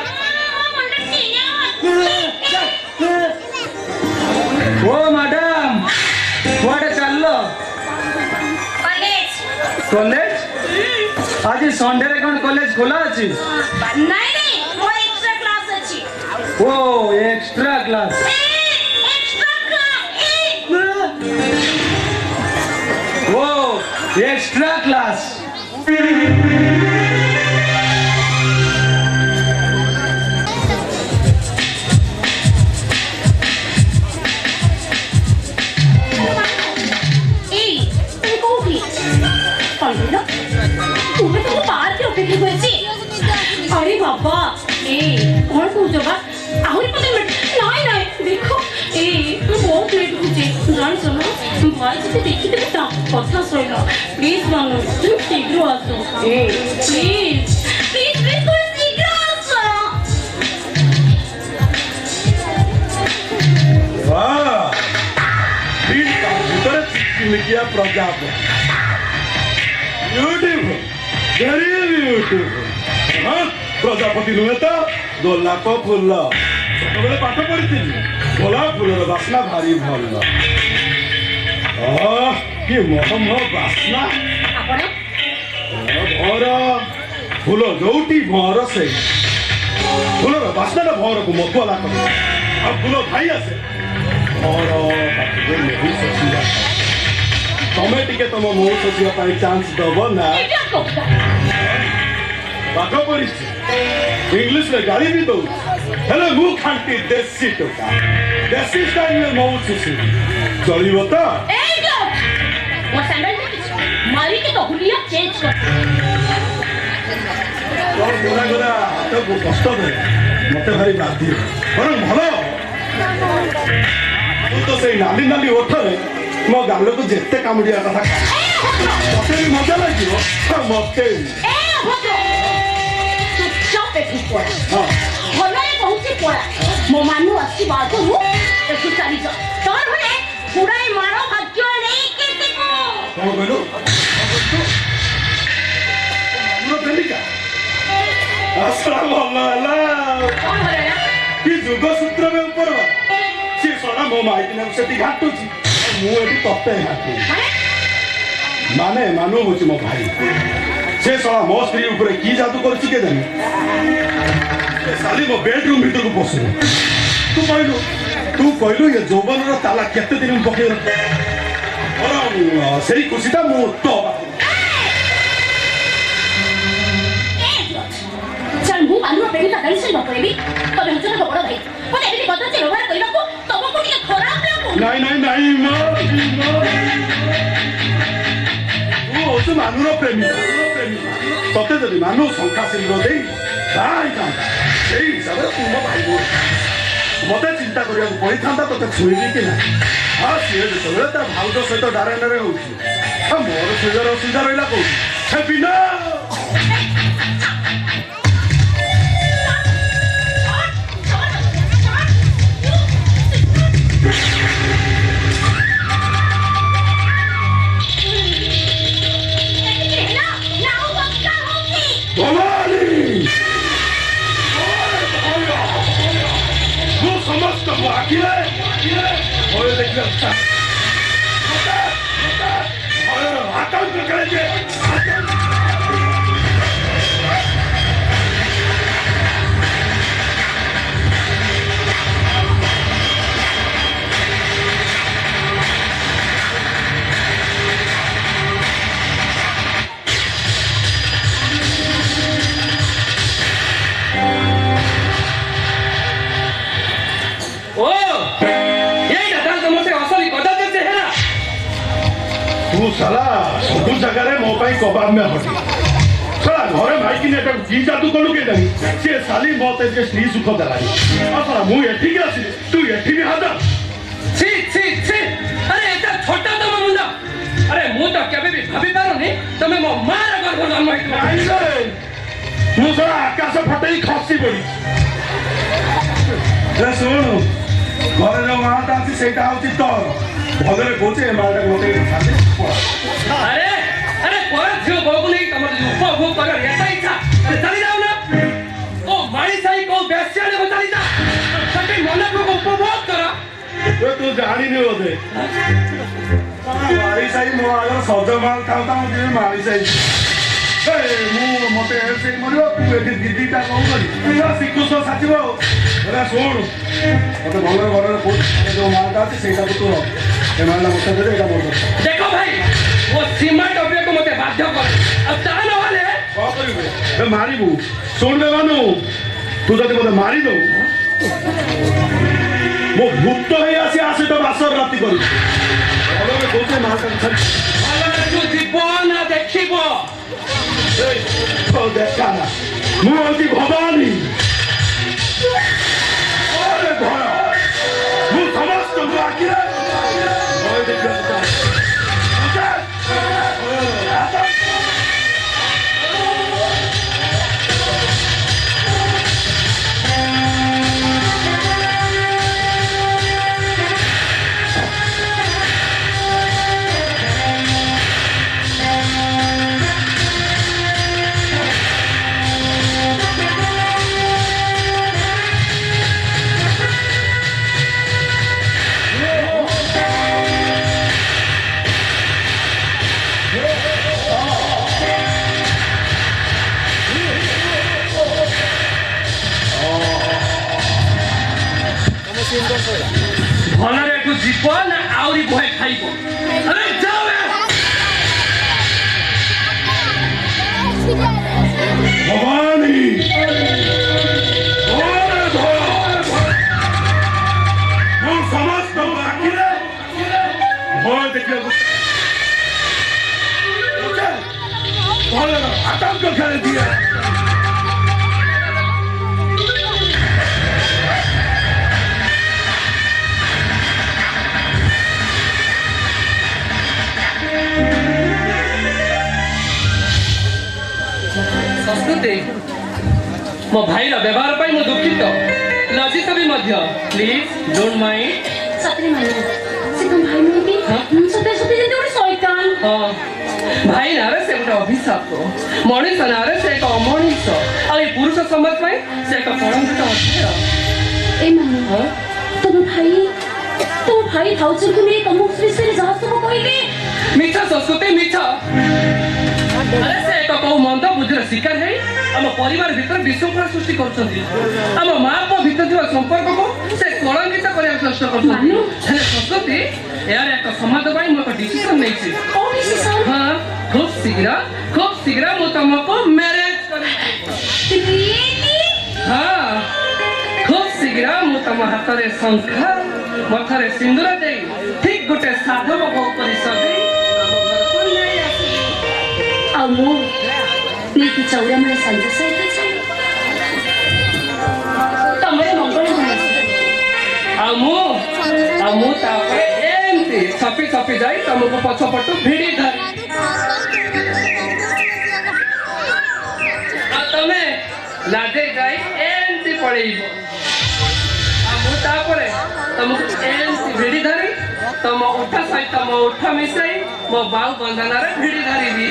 Speaker 3: ଓ ମ୍ୟାଡାମ କୁଆଡେ ଚାଲିଲ
Speaker 5: କଲେଜ
Speaker 3: କଲେଜ ଆଜି ସଣ୍ଡେରେ କଣ କଲେଜ ଖୋଲା ଅଛି
Speaker 5: ନାଇଁ ନାଇଁ ମୋର ଏକ୍ସଟ୍ରା କ୍ଲାସ ଅଛି
Speaker 3: ଓ ଏକ୍ସଟ୍ରା କ୍ଲାସ
Speaker 5: ଏକ୍ସଟ୍ରା କ୍ଲାସ
Speaker 3: ଓ ଏକ୍ସଟ୍ରା କ୍ଲାସ
Speaker 5: अरे बाबा ए कौन कौच बा आहरी पते नाई नाई देखो ए तू बहुत लेट होचे जान सुनो भाई जी देखि दे ता कथा सुनो प्लीज मानो तू शीघ्र आसो ए प्लीज प्लीज प्लीज तू शीघ्र आसो
Speaker 2: वाह दिल का भीतर चिमकिया प्रजापति ब्यूटीफुल वेरी ब्यूटीफुल हाँ प्रजापति नुहे तो गोलाप फूल छोटे पाठ पढ़ी गोलाप फूलर बास्ना भारी भल कि महम बास्ना भर फूल जोटी भर से फूलर बास्ना भर को मधुआ कर फूल खाई आसे भर मेहू शशिया तमें टिके तुम मो शशिया चांस दब ना ବାଘ ପଡ଼ିଛି ଇଂଲିଶରେ ଗାଳି ବି ଦଉଛି ହେଲେ ମୁଁ ଖାଣ୍ଟି ଦେଶୀ ଟୋକା ଦେଶୀ ଷ୍ଟାଇଲରେ ମଉଚି ଚଳିବ ତ
Speaker 5: এই লোক ମୋ ସ୍ୟାଣ୍ଡେଲ ଦେଖିଛୁ ମାରିକି ତ ହୁଲିଆ ଚେଞ୍ଜ କର
Speaker 2: ତୋର ଗୋରା ଗୋରା ହାତକୁ କଷ୍ଟ ଦେବେ ମତେ ଭାରି ବାଧ୍ୟ ବରଂ ଭଲ ତୁ ତ ସେଇ ନାଲି ନାଲି ଓଠରେ ମୋ ଗାଲକୁ ଯେତେ କାମୁଡ଼ିବା କଥା ମତେ ବି ମଜା ଲାଗିବ ମତେ ବି
Speaker 5: ଏ ଅଭଦ୍ର ଚୁପଚାପ ଏଠୁ ପଳା
Speaker 2: ହଁ
Speaker 5: ଭଲରେ କହୁଛି ପଳା ମୋ ମାନୁ ଆସିବା ଆଗରୁ ଏଠୁ ଚାଲିଛ ତୋର ଭଳେ ପୁରାଇ ମାର ଭାଗ୍ୟ ନେଇକି ଯିବୁ
Speaker 2: କଣ କହିଲୁ ଆମର ପ୍ରେମିକା আসলা ভালো ହେଲା
Speaker 5: କଣ ହେଲା
Speaker 2: କି ଯୁଗ ସୂତ୍ର ବେ ଉପର ସେ ସଡା ମୋ ମାଇକିନା ସେଠି ଘାଟୁଛି ମୁଁ ଏଠି ତତେ ଘାଟୁଛି ମାନେ ମାନୁ ହଉଛି ମୋ ଭାଇ ସେ ସଡା ମୋ ସ୍ତ୍ରୀ ଉପରେ କି ଯାଦୁ କରୁଛି କେଜାଣି ସେ ସାଲି ମୋ ବେଡରୁମ୍ ଭିତରକୁ ପଶୁନି ତୁ କହିଲୁ ଏ ଯୌବନର ତାଲା କେତେ ଦିନ ପକେଇ ରଖ ସେଇ ଖୁସିଟା ମୁଁ ତ
Speaker 5: ଚାଲ ମୁଁ ମାନୁର ପ୍ରେମିକା ଟେନସନ୍ ନ କରିବି ତମେ ହଉଛ ତ ବଡ଼ ଭାଇ ମୋତେ ଏମିତି କଦାଚି ବ୍ୟବହାର କରିବାକୁ ତମକୁ ଟିକେ ଖରାପ ଲାଗୁନି
Speaker 2: ନାଇଁ ମା ତୁ ହଉଛୁ ମାନୁର ପ୍ରେମିକା ତତେ ଯଦି ମାନୁ ଶଙ୍ଖା ସିନ୍ଦୁର ଦେଇ ବାହା ହେଇଥାନ୍ତା ସେଇ ହିସାବରେ ତୁ ମୋ ଭାଇ ମତେ ଚିନ୍ତା କରିବାକୁ ପଡ଼ିଥାନ୍ତା ତତେ ଛୁଇଁବି କି ନା ହଁ ସିଏ ଯେତେବେଳେ ତା ଭାଉଜ ସହିତ ଡାରେଣ୍ଡରେ ହଉଛି ମୋର ସୁବିଧାର ଅସୁବିଧା ରହିଲା କହୁଛି ହେବି ନା ସମସ୍ତଙ୍କୁ ଆଖିରେ ଭୟ ଦେଖିବା ଆତଙ୍କ ଖେଳେ तू साला सब जगह मो कबाब में हटी साला घरे माइकी ने की जादू कलु के जानी से साली मते जे स्त्री सुख देलानी आ साला मु एठी के आसी तू एठी भी हादा
Speaker 4: छी छी छी अरे एटा छोटा तो मुंडा अरे मु तो केबे भी भाबी पारुनी तमे मो मार गर्भ जन्म हेतु
Speaker 2: नहीं रे मु साला आकाश फटई खसी पड़ी रे सुन घरे जो माता आसी सेटा होची तोर भगरे कोचे माटा मते खाते
Speaker 4: अरे अरे पर जो बहु नहीं तमर उपभोग कर एटा इच्छा अरे चली जाओ ना ओ मारी साई को बेस्याले को चली जा सके मन को उपभोग कर
Speaker 2: तू जानी नहीं होते मारी साई मो आगर सज माल खाउता मुझे मारी साई ए मु मते से मरियो तू एठी दीदीटा कहू करी तू सिकुस साचिबो अरे सुन मते भलरे भलरे को जो मालटा আছে সেটা তো তোর ए मालटा मते दे एटा मोर
Speaker 4: देखो भाई वो सीमा टोपिया को मते बाध्य कर अब ता न वाले
Speaker 2: कौन करिबे ए मारिबू सुन बे मानु तू जदी मते मारी दो मो भूत हे आसे तो बासर राती करी भलरे कोते मालटा छाड़
Speaker 4: भलरे तू जीवन देखिबो
Speaker 2: ए तो देखा ना मु होती भवानी अरे भय मु समस्त आखिरे भय देखिबा
Speaker 4: भलरे तू जीवन आउरी भय खाइबो अरे जाओ
Speaker 2: भगवान
Speaker 4: ଜାଣିଛନ୍ତି ମୋ ଭାଇର ବ୍ୟବହାର ପାଇଁ ମୁଁ ଦୁଃଖିତ ଲଜ୍ଜିତ ବି ମଧ୍ୟ ପ୍ଲିଜ୍ ଡୋଣ୍ଟ ମାଇଣ୍ଡ
Speaker 5: ସତରେ ମାନିବ ସେ ତମ ଭାଇ ନୁହେଁ କି ସତରେ ସତରେ ଯେମିତି ଗୋଟେ ଶୈତାନ
Speaker 4: ହଁ ଭାଇ ନାଁରେ ସେ ଗୋଟେ ଅଭିଶାପ ମଣିଷ ନାଁରେ ସେ ଏକ ଅମଣିଷ ଆଉ ଏ ପୁରୁଷ ସମାଜ ପାଇଁ ସେ ଏକ କଳଙ୍କିତ ଅଧ୍ୟାୟ
Speaker 5: ଏ ମାନିବ ତମ ଭାଇ ଭାଉଜଙ୍କୁ ନେଇ ତମ ବିଷୟରେ ଯାହା ସବୁ କହିଲେ
Speaker 4: ମିଛ ସଂସ୍କୃତି ମିଛ ଆରେ ସେ ଏକ କୋଉ ମନ୍ଦ ବୁଦ୍ଧିର ଶିକାର ହେଇ ଆମ ପରିବାର ଭିତରେ ବିଶୃଙ୍ଖଳା ସୃଷ୍ଟି କରୁଛନ୍ତି ଆମ ମା ପୁଅ ଭିତରେ ଥିବା ସମ୍ପର୍କକୁ ସେ କଳଙ୍କିତ କରିବାକୁ ଚେଷ୍ଟା କରୁଛନ୍ତି ହେଲେ ସଂସ୍କୃତି ଏହାର ଏକ ସମାଜ ପାଇଁ ମୁଁ ଏକ ଡିସିସନ ନେଇଛି
Speaker 5: କଣ ଡିସିସନ
Speaker 4: ହଁ ଖୁବ୍ ଶୀଘ୍ର ମୁଁ ତମକୁ ମ୍ୟାରେଜ କରିବି ହଁ ଖୁବ୍ ଶୀଘ୍ର ମୁଁ ତମ ହାତରେ ଶଙ୍ଖ ମଥାରେ ସିନ୍ଦୁର ଦେଇ ଠିକ ଗୋଟେ ସାଧବ ବୋହୂ କରି ସଜେଇ ଆମ ଘରକୁ ନେଇ ଆସିବି
Speaker 5: ଆଉ ମୁଁ ନେଇକି ଚଉରାମୂଳେ ସଞ୍ଜ ସହିତ ଯାଇ ତମର ମଙ୍ଗଳ
Speaker 4: ଆଉ ମୁଁ ତାପରେ ଏମିତି ଛପି ଯାଇ ତମକୁ ପଛପଟୁ ଭିଡ଼ି ଧରି ଆଉ ତମେ ଲାଜେଇ ଯାଇ ଏମିତି ପଳେଇବ ଆଉ ମୁଁ ତାପରେ ତମକୁ ଏମିତି ଭିଡ଼ି ଧରି ତମ ଉଠ ସହିତ ମୋ ଉଠ ମିଶାଇ ମୋ ବାହୁ ବନ୍ଧନରେ ଭିଡ଼ି ଧରିବି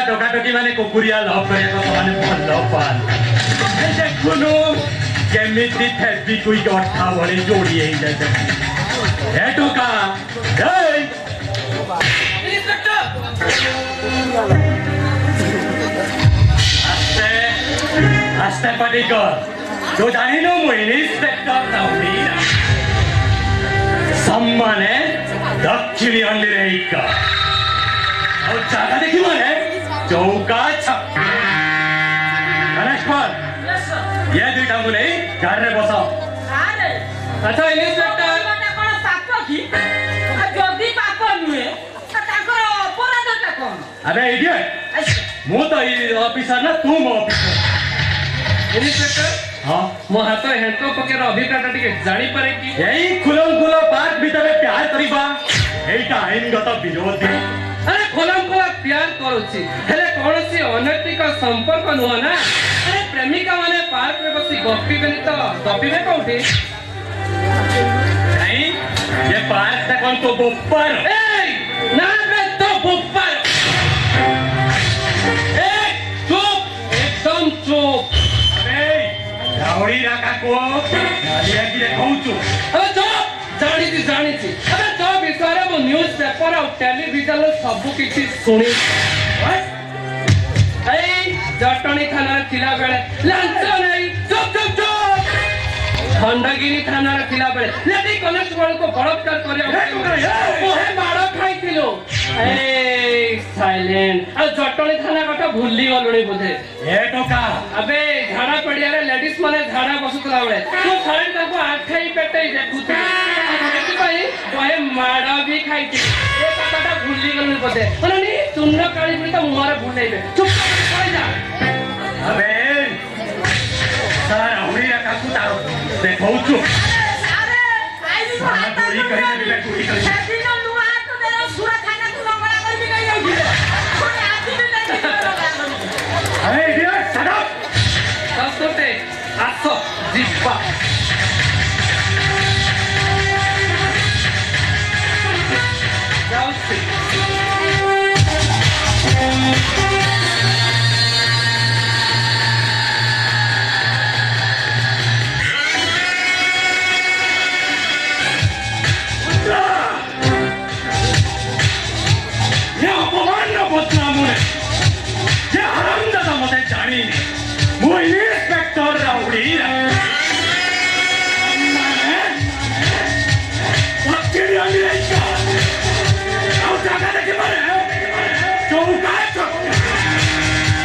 Speaker 7: टोकाटोकी माने कुकुरिया लव करे तो माने भल पान देखुनु केमिति फेबी कोई अठा भली जोड़ी हे जाते ए टोका ए आस्ते आस्ते पड़ी कर जो जानी नो मु इंस्पेक्टर राउडी सम्माने दक्षिणी अंडी रहेगा और जागा देखी माने चौका छप गणेशपाल ये दुईटा मुने घर रे बसाओ अच्छा इंस्पेक्टर अबे इडियट मु तो ऑफिसर ना तू मो ऑफिसर
Speaker 4: इंस्पेक्टर
Speaker 7: हाँ
Speaker 4: मो हाथ हेंको पकेर अभिप्रायटा टिके जानी पारे कि
Speaker 7: यही खुलम खुला पार्क भीतर प्यार करिबा एटा आईनगत विरोधी
Speaker 4: अरे खोलम खोला प्यार करूची हेले कौनसी अनैतिक संपर्क नुह ना अरे प्रेमिका माने पार्क में बसी गप्पी बेनी तो गप्पी में कौटी
Speaker 7: नहीं ये पार्क तक कौन तो बोपर
Speaker 4: ए ना बे तो बुप्पर ए चुप एकदम चुप
Speaker 7: अबे राउडी राका को गालिया की रे कहूचु
Speaker 4: अबे चुप जानी थी अबे जो विषय मो न्यूज पेपर और टेलीविजन सब किछि सुनी ए जटणी थाना थिला बेले लांच नहीं चुप चुप चुप खंडगिरी थाना थिला बेले लेडी कनेस्टेबल को बलात्कार करे ओहे मारो खाइथिलो ए साइलेंट आ जटणी थाना कथा भूली गलुनी बोधे
Speaker 7: ए टोका
Speaker 4: अबे झाड़ा पड़िया रे लेडीज माने झाड़ा बसुतला बेले तू खाली ताको आखाई पेटई देखुथि भाई ओहे माड़ा भी खाइथि ए कथाटा भूली गलुनी बोधे अननी चुन्न काली पुरी तो मुहारे भूलेबे चुप कर जा
Speaker 7: अबे सारा राउडी राका को तारो देखौचु सारा चोरी करी दे चोरी करी अरे इडियट शट अप
Speaker 4: सस्ते आसो जिब्बा जाउसी
Speaker 7: ये अपमान न बदला मुने ये हरामजादा मते जानी नहीं मु इंस्पेक्टर राउडी माने पक्की आनी रहेगा आओ जागा देखे मारे चौका चौका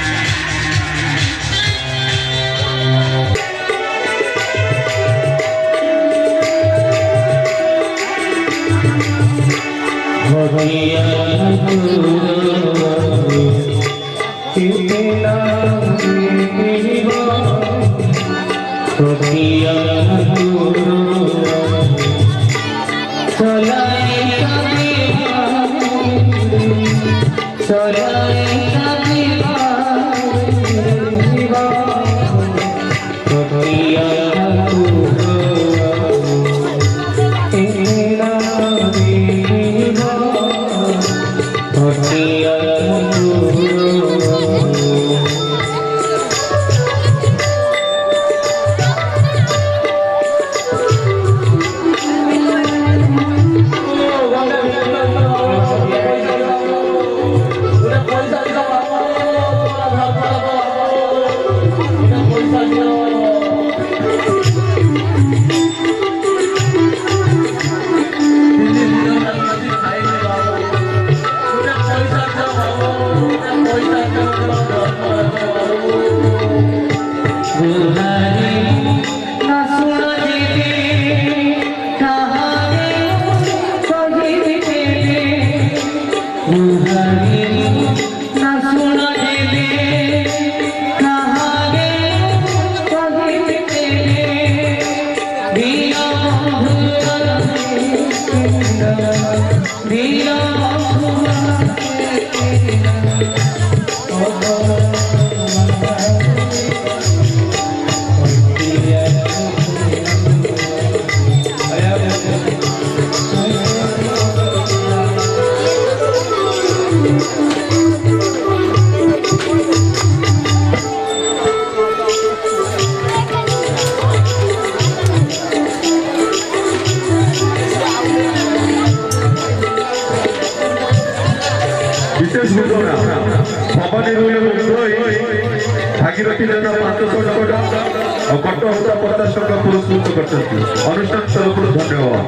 Speaker 6: বিশেষ ঘোষণা ভবানী রুলে ভাগীরথী নেতা 500 টাকা और कट्ट होता 50 টাকা পুরস্কৃত করছেন অনুষ্ঠান তরফରୁ ধন্যবাদ।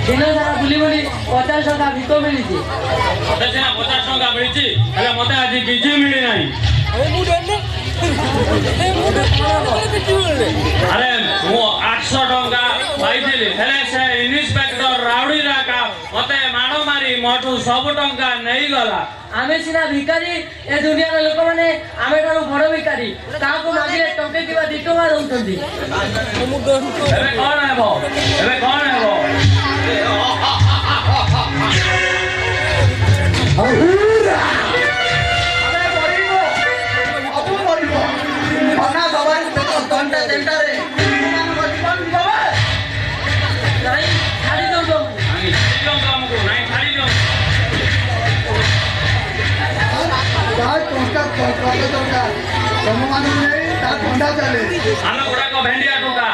Speaker 3: ଦିନ ସାରା ବୁଲି ବୁଲି 50 ଟଙ୍କା ଭିକ ମିଳିଛି।
Speaker 7: ମତେ ସିନା 50 ଟଙ୍କା ମିଳିଛି ହେଲେ ମତେ ଆଜି କିଛି ମିଳିନାହିଁ। ଆରେ ମୁଁ 800 ଟଙ୍କା ପାଇଥିଲି ହେଲେ ସେ ଇନ୍ସପେକ୍ଟର ରାଉଡି ରାକା ମତେ ମାଡ଼ ମାରି ମୋଠୁ ସବୁ ଟଙ୍କା ନେଇଗଲା।
Speaker 3: ଆମେ ସିନା ଭିକାରୀ ଏ ଦୁନିଆର ଲୋକମାନେ ଆମେ ଠାରୁ ବଡ ଭିକାରୀ କାହାକୁ ମାଗିଲେ ଟଙ୍କେ କିମ୍ବା 2 ଟଙ୍କା ଦଉଛନ୍ତି।
Speaker 7: ଏବେ କଣ ହେବ ଏବେ କଣ ହେବ ଆମେ ଗୁଡାକ ଭେଣ୍ଡିଆ ଟଙ୍କା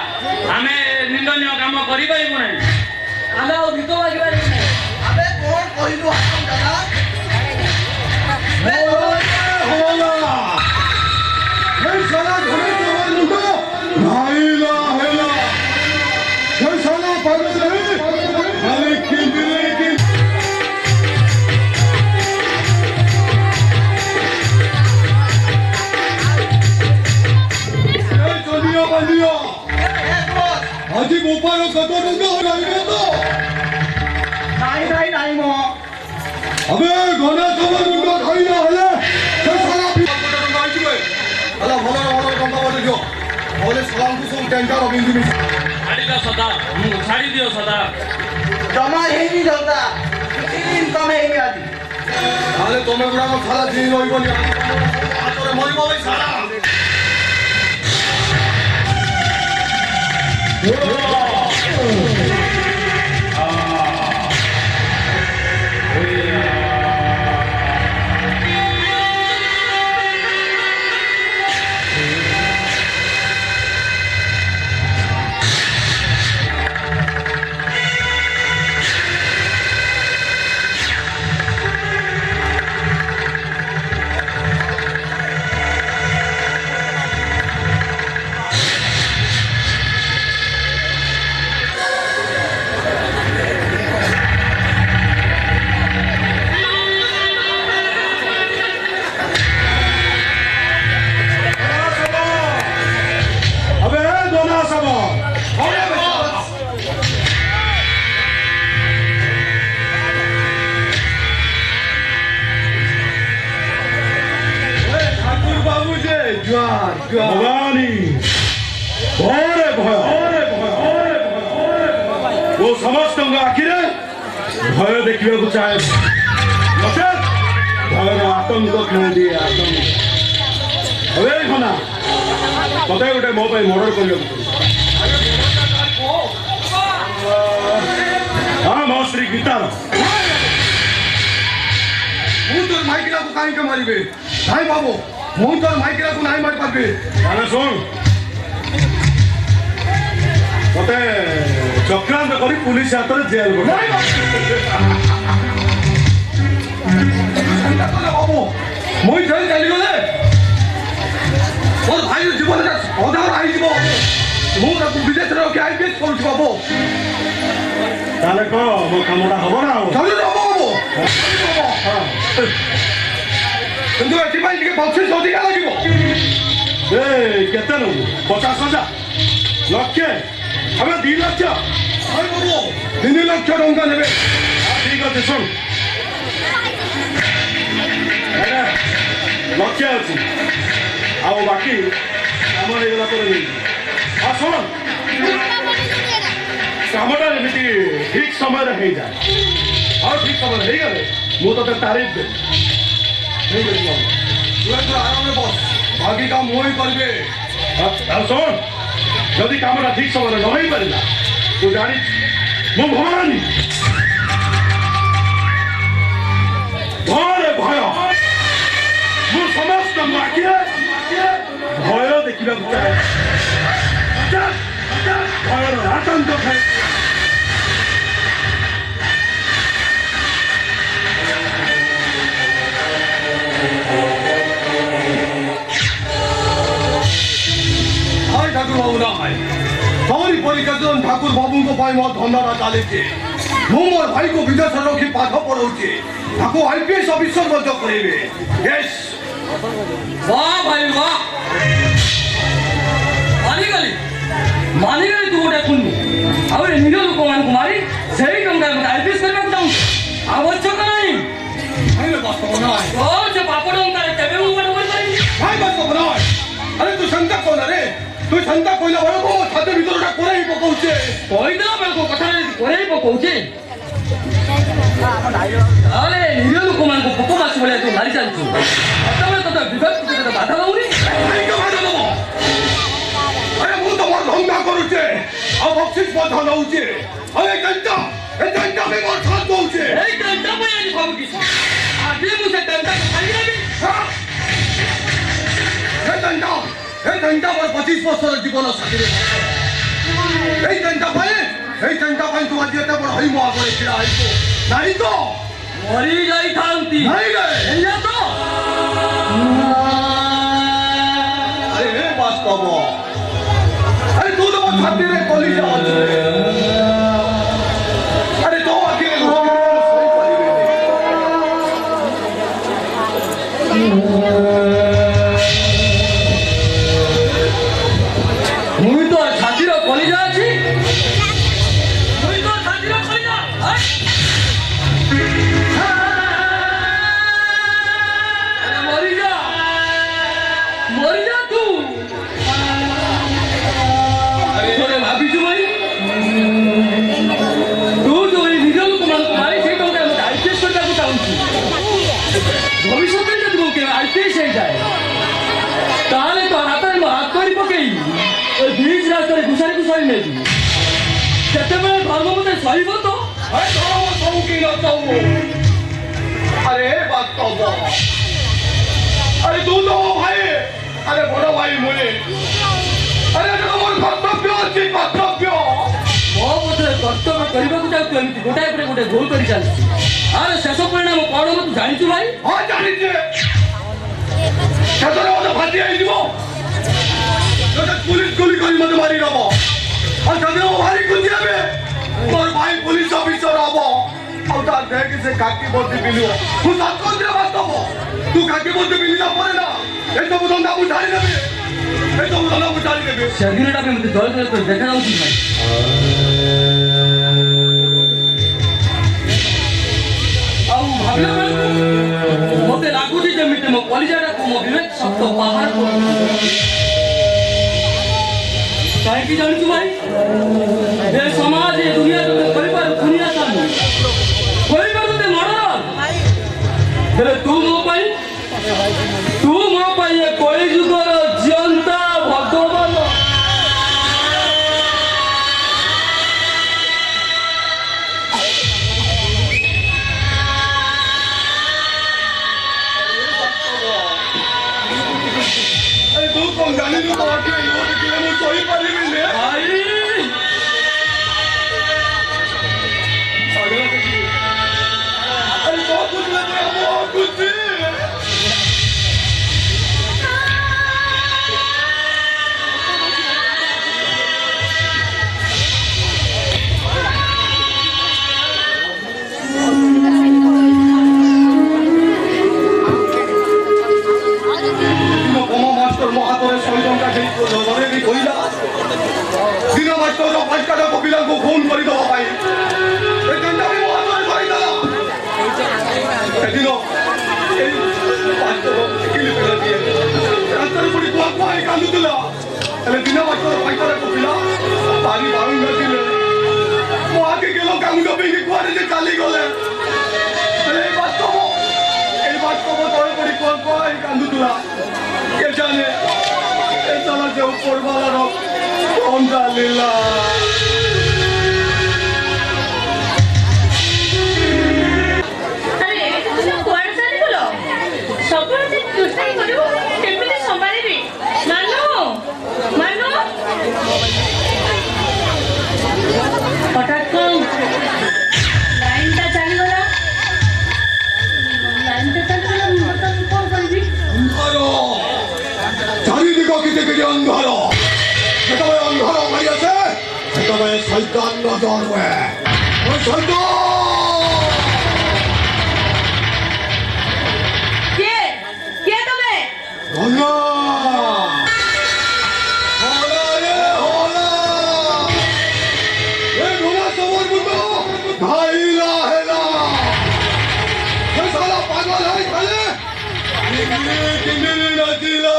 Speaker 7: ଆମେ ନିନ୍ଦନୀୟ କାମ କରିପାରିବୁ ନାହିଁ।
Speaker 3: ଆମେ ଆଉ ଭିକ ମାଗିପାରିବୁ ନାହିଁ। ଆମେ କଣ କହିଲୁ
Speaker 2: আজি গোপাল কত টাকা হইবে তো
Speaker 3: নাই মো
Speaker 2: আবে গনা সবার মুন্ড খাইলা হলে সে সারা কত টাকা আইবে আলা ভালো ভালো টঙ্কা বলে দিও বলে সালাম কুসুম টেন্ডার অবিন্দু মি
Speaker 7: ছাড়ি দাও সদা ছাড়ি দিও সদা
Speaker 3: জমা হেইনি জলদা ইনকাম হেইনি আদি
Speaker 2: তাহলে তোমরা গুড়া সারা দিন রইবনি আতরে মরিব ভাই সারা भवानी भय वो समस्त आखिरे भय देखा चाहे मत भयर आतंक खेल दिए आतंक हे खना मत गोटे मो मर्डर कर हाँ मो श्री गीतार तोर माइकिला को कहीं मारे भाई बाबू ମୁଁ ତୋର ମାଇକିରାକୁ ନାହିଁ ମାରି ପାରିବି ତାହେଲେ ଶୁଣ ମତେ ଚକ୍ରାନ୍ତ କରି ପୁଲିସ ହାତରେ ଜେଲ ବାବୁ ମୁଁ ଜେଲ ଚାଲିଗଲେ ମୋର ଭାଇର ଜୀବନଟା ଅଧାର ହେଇଯିବ ମୁଁ ତାକୁ ବିଦେଶରେ ରଖି ଆଇପିଏସ୍ କରୁଛି ବାବୁ ତାହେଲେ କହ ମୋ କାମଟା ହବ ନା ହବ ବାବୁ କିନ୍ତୁ ଏଥିପାଇଁ ଟିକେ ବକ୍ସିସ୍ ଅଧିକା ଲାଗିବ କେତେ ନେବୁ 50,000 ଲକ୍ଷେ ଆମେ 2 ଲକ୍ଷ 3 ଲକ୍ଷ ଟଙ୍କା ନେବେ ଠିକ ଅଛି ଶୁଣ ଲକ୍ଷେ ଅଛି ଆଉ ବାକି କାମ ହେଇଗଲା ପରେ ନେଇଯିବି ଆଉ ଶୁଣ କାମଟା ଏମିତି ଠିକ ସମୟରେ ହେଇଯାଏ ଆଉ ଠିକ ସମୟରେ ହେଇଗଲେ ମୁଁ ତତେ ତାରିଫ ଦେବି ଆରାମରେ ବସ ବାକି କାମ ମୁଁ ହିଁ କରିବେ ଆଉ ଶୁଣ ଯଦି କାମଟା ଠିକ ସମୟରେ ନ ହେଇପାରିଲା ତୁ ଜାଣିଛୁ ମୁଁ ଭବାନୀ ଭୟରେ ଭୟ ମୁଁ ସମସ୍ତଙ୍କ ଆଖିରେ ଭୟ ଦେଖିବାକୁ ଚାହେଁ ଭୟର ଆତଙ୍କ ଖାଏ ঠাকুর বাবু না হয় তোমারই পরিকাজন ঠাকুর বাবুଙ୍କ ପାଇଁ ମୋ ଧନ୍ଦାଟା ଚାଲିଛି ମୁଁ ମୋର ଭାଇକୁ ବିଦେଶରେ ରଖି ପାଠ ପଢ଼ଉଛି ତାକୁ IPS ଅଫିସର ମଧ୍ୟ କରିବେ ୟେସ୍
Speaker 4: वाह भाई वाह मानिगली तू गोटे कुन्नी अब निज लोक मान मारी सही टंका मत आईपीएस करबा चाहूँ आवश्यक नहीं
Speaker 2: ଭାଇରେ ବାସ୍ତବ ନାହିଁ
Speaker 4: ओ जे पापड़ टंका तेबे मु गोटे बोल पारी
Speaker 2: ଭାଇ ବାସ୍ତବ ନାହିଁ ଆରେ ତୁ ସେନ୍ତା କହନା ରେ ତୁ ସେନ୍ତା କହିଲା ବେଳକୁ ମୋ ଛାତି ଭିତରଟା କୋରେଇ ପକଉଛେ
Speaker 4: କହିଦେଲା ବେଳକୁ କଥା କରେଇ ପକଉଛି ତାହେଲେ ନିଜ ଲୋକମାନଙ୍କୁ ପୋକ ମାଛ ଭଳିଆ ତୁ ମାରି ଚାଲିଛୁ ସେତେବେଳେ ତୋତେ ବିବେକ ତୋତେ ବାଧା ଦଉନି
Speaker 2: କାହିଁକି ବାଧା ଦବ ଆରେ ମୁଁ ତ ମୋର ଧନ୍ଦା କରୁଛେ ଆଉ ବକ୍ସିସ ମଧ୍ୟ ନଉଛେ ଆଉ ଏ ଟେଣ୍ଟା ବି ମୋର ସାଥ ଦଉଛେ
Speaker 4: ଏଇ ଟେଣ୍ଟା ପାଇଁ ଆଜି ଭାବୁଛି ଆଜି ମୁଁ ସେ ଟେଣ୍ଟାକୁ ଖାଇଦେବି
Speaker 2: ଏ ଟେଣ୍ଟା ମୋର 25 ବର୍ଷର ଜୀବନ ସାଥିରେ এই ଟେଣ୍ଟା ପାଇଁ ତୁ ଆଜି ଏତେ ବଡ଼ ହେଇ ମୋ ଆଗରେ ଛିଡ଼ା ହେଇଛୁ ନାହିଁ ତ
Speaker 4: ମରି ଯାଇଥାନ୍ତି
Speaker 2: ନାହିଁ ରେ
Speaker 4: ଏଇଆ ତ
Speaker 2: ଆରେ ହେ ବାସ୍ତବ ଆରେ ତୁ ତ ମୋ ଛାତିରେ କଲିଜା ଅଛୁ ଆରେ ତୋ ଆଖିରେ
Speaker 4: ମୁଇଁ ତ ଛାତିର କଲିଜା ଅଛି ମୁଇଁ ତ ଛାତିର କଲିଜା ମରିଯା ତୁ ଥରେ ଭାବିଛୁ ଭାଇ ତୁ ଯୋଉ ଏଇ ନିଜ ଲୋକମାନଙ୍କୁ ମାରି ସେଇ ଟଙ୍କା ମତେ ଆଇପିଏସ୍ କରିବାକୁ ଚାହୁଁଛୁ ଭବିଷ୍ୟତରେ ଯଦି ମୁଁ କେବେ ଆଇପିଏସ୍ ହେଇଯାଏ ତାହେଲେ ତ ହାତରେ ମୁଁ ହାତ କରି ପକେଇ ବ୍ରିଜ ରାସ୍ତାରେ ଘୁଷାରି ନେବି ସେତେବେଳେ ଧର୍ମ ମତେ ସହିବ ତ
Speaker 2: ସବୁ କି ନଚାଉ ଆରେ ବାସ୍ତବ আরে তু তো ভাই আরে বড় ভাই মুই আরে এটা আমার কর্তব্য আছে কর্তব্য
Speaker 4: ମୋ ପଛରେ କର୍ତ୍ତବ୍ୟ କରିବାକୁ ଚାହୁଁଛୁ ଏମିତି ଗୋଟାଏ ପରେ ଗୋଟେ ଭୁଲ କରି ଚାଲିଛୁ ଆରେ ଶେଷ ପରିଣାମ କଣ ତୁ ଜାଣିଛୁ ଭାଇ
Speaker 2: ହଁ ଜାଣିଛେ ସେତରେ ମତେ ଫାଟି ହେଇଯିବ ଯଦି পুলিশ গুলি କରି ମତେ ମାରି ନବ ଆଉ ଯଦି ମୋ ଭାଇ ଖୁସି ହେବେ ମୋର ଭାଇ পুলিশ ଅଫିସର ହବ ଆଉ ତା ଦେଖ ସେ କାକି ବର୍ଦ୍ଦି ପିଲିବ ମୁଁ ସାତକନ୍ଦିରେ ବାସ୍ତବ ତୁ କାକି ବର୍ଦ୍ଦି ପିଲିଲା ପରେ ନା ଏସବୁ ଧନ୍ଦା ମୁଁ ଛାଡ଼ିଦେବି ଏସବୁ ଧନ୍ଦା ମୁଁ ଛାଡ଼ିଦେବି
Speaker 4: ସେଦିନଟା ପାଇଁ ମତେ ଜଳ ଜଳ ଦେଖାଯାଉଛି ଭାଇ ଆଉ ଭାବିଲା ବେଳକୁ ମତେ ଲାଗୁଛି ଯେମିତି ମୋ କଲିଜାଟାକୁ ମୋ ବିବେକ ଶକ୍ତ ପାହାଡ଼ କାହିଁକି ଜାଣିଛୁ ଭାଇ ଏ ସମାଜ ଏ ଦୁନିଆ ତତେ କରିପାରୁ ଦୁନିଆ ସାମୁ କରିପାରୁ ତତେ ମର୍ଡର ହେଲେ ତୁ ମୋ ପାଇଁ ଏ କଳି ଯୁଗର ଜିଅନ୍ତା ଭଗବାନ
Speaker 2: ତୁ କଣ ଜାଣିଲୁ ମୋ ଆଖିରେ ଲୁହ ଦେଖିଲେ ମୁଁ ଶୋଇପାରିବିନି
Speaker 4: ଭାଇ
Speaker 2: ଆରେ ତୋ ଖୁସି ଲାଗେ ମୋ ଖୁସି খুন কৰি দেব পাই এই কামটা আমি মহাজন কৰি দিলা এদিন এই পাঁচটা কিলি পেলা দিয়ে রাস্তার উপরে কোয়া কোয়া কান্দুলা ହେଲେ ଦିନ ବାଟର ପାଇସାରେ କପିଲା ପାରି ବାଳୁ ନଥିଲେ ମୁଁ ଆଗେ ଗେଲ କାମୁଣ୍ଡ ପିଇକି କୁଆଡ଼େ ଯେ ଚାଲିଗଲେ ହେଲେ ଏଇ ବାସ୍ତବ ତଳେ ପଡ଼ି କୁଆ କୁଆ କାନ୍ଦୁଥିଲା କେ ଜାଣେ ଏ ସାଲା ସେ ଉପରବାଲାର କଣ ଚାଲିଲା
Speaker 5: ଆରେ ତୁମେ କୁଆଡ଼େ ଚାଲିଗଲ ସବୁବେଳେ ଯେ ଦୁଷ୍ଟାମି କରିବ କେମିତି ସମ୍ଭାଳିବି ମାନୁ ମାନୁ ହଠାତ୍ କଣ ଲାଇନଟା ଚାଲିଗଲା ମୁଁ ତାକୁ କଣ କରିବି
Speaker 2: ଅନ୍ଧାର ଚାରିଦିଗ କିଛି କିଛି ଅନ୍ଧାର ଯେତେବେଳେ ଅନ୍ଧାର ମାରି ଆସେ ସେତେବେଳେ ଶୈତାନ ନଜର ହୁଏ ଶୈତାନ
Speaker 5: କିଏ କିଏ ତମେ
Speaker 2: होला होला रे होला ए होला समोर मुंडो धाईला हेला हे साला पागल है साले किंगली नाचीला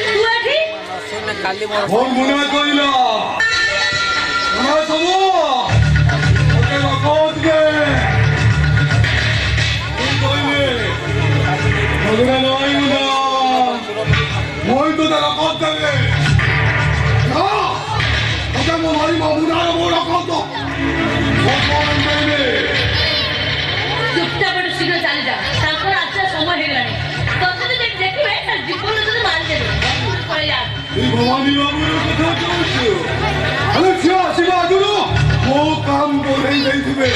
Speaker 5: ତୁ ଏଠି
Speaker 2: फोन मुना कइला ना सबो ओके बाकोत के तुम कइले मगरा नई मुना मोई तो तेरा कोत दे ना ओके मो मारी मुना मोरा कोत फोन देले
Speaker 5: চুপচাপ একটু শীঘ্র চালিয়ে যা তারপর আসার সময় হয়ে গেল তখন যদি দেখবে তার জীবন যদি মার দেবে পড়ে যা
Speaker 2: 이 고마니 바보를 কথা কইছো আরে ছিয়া সিবা দুনো ও কাম করে দেইবে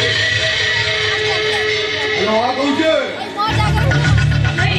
Speaker 2: হ্যালো আ কইছে
Speaker 5: এই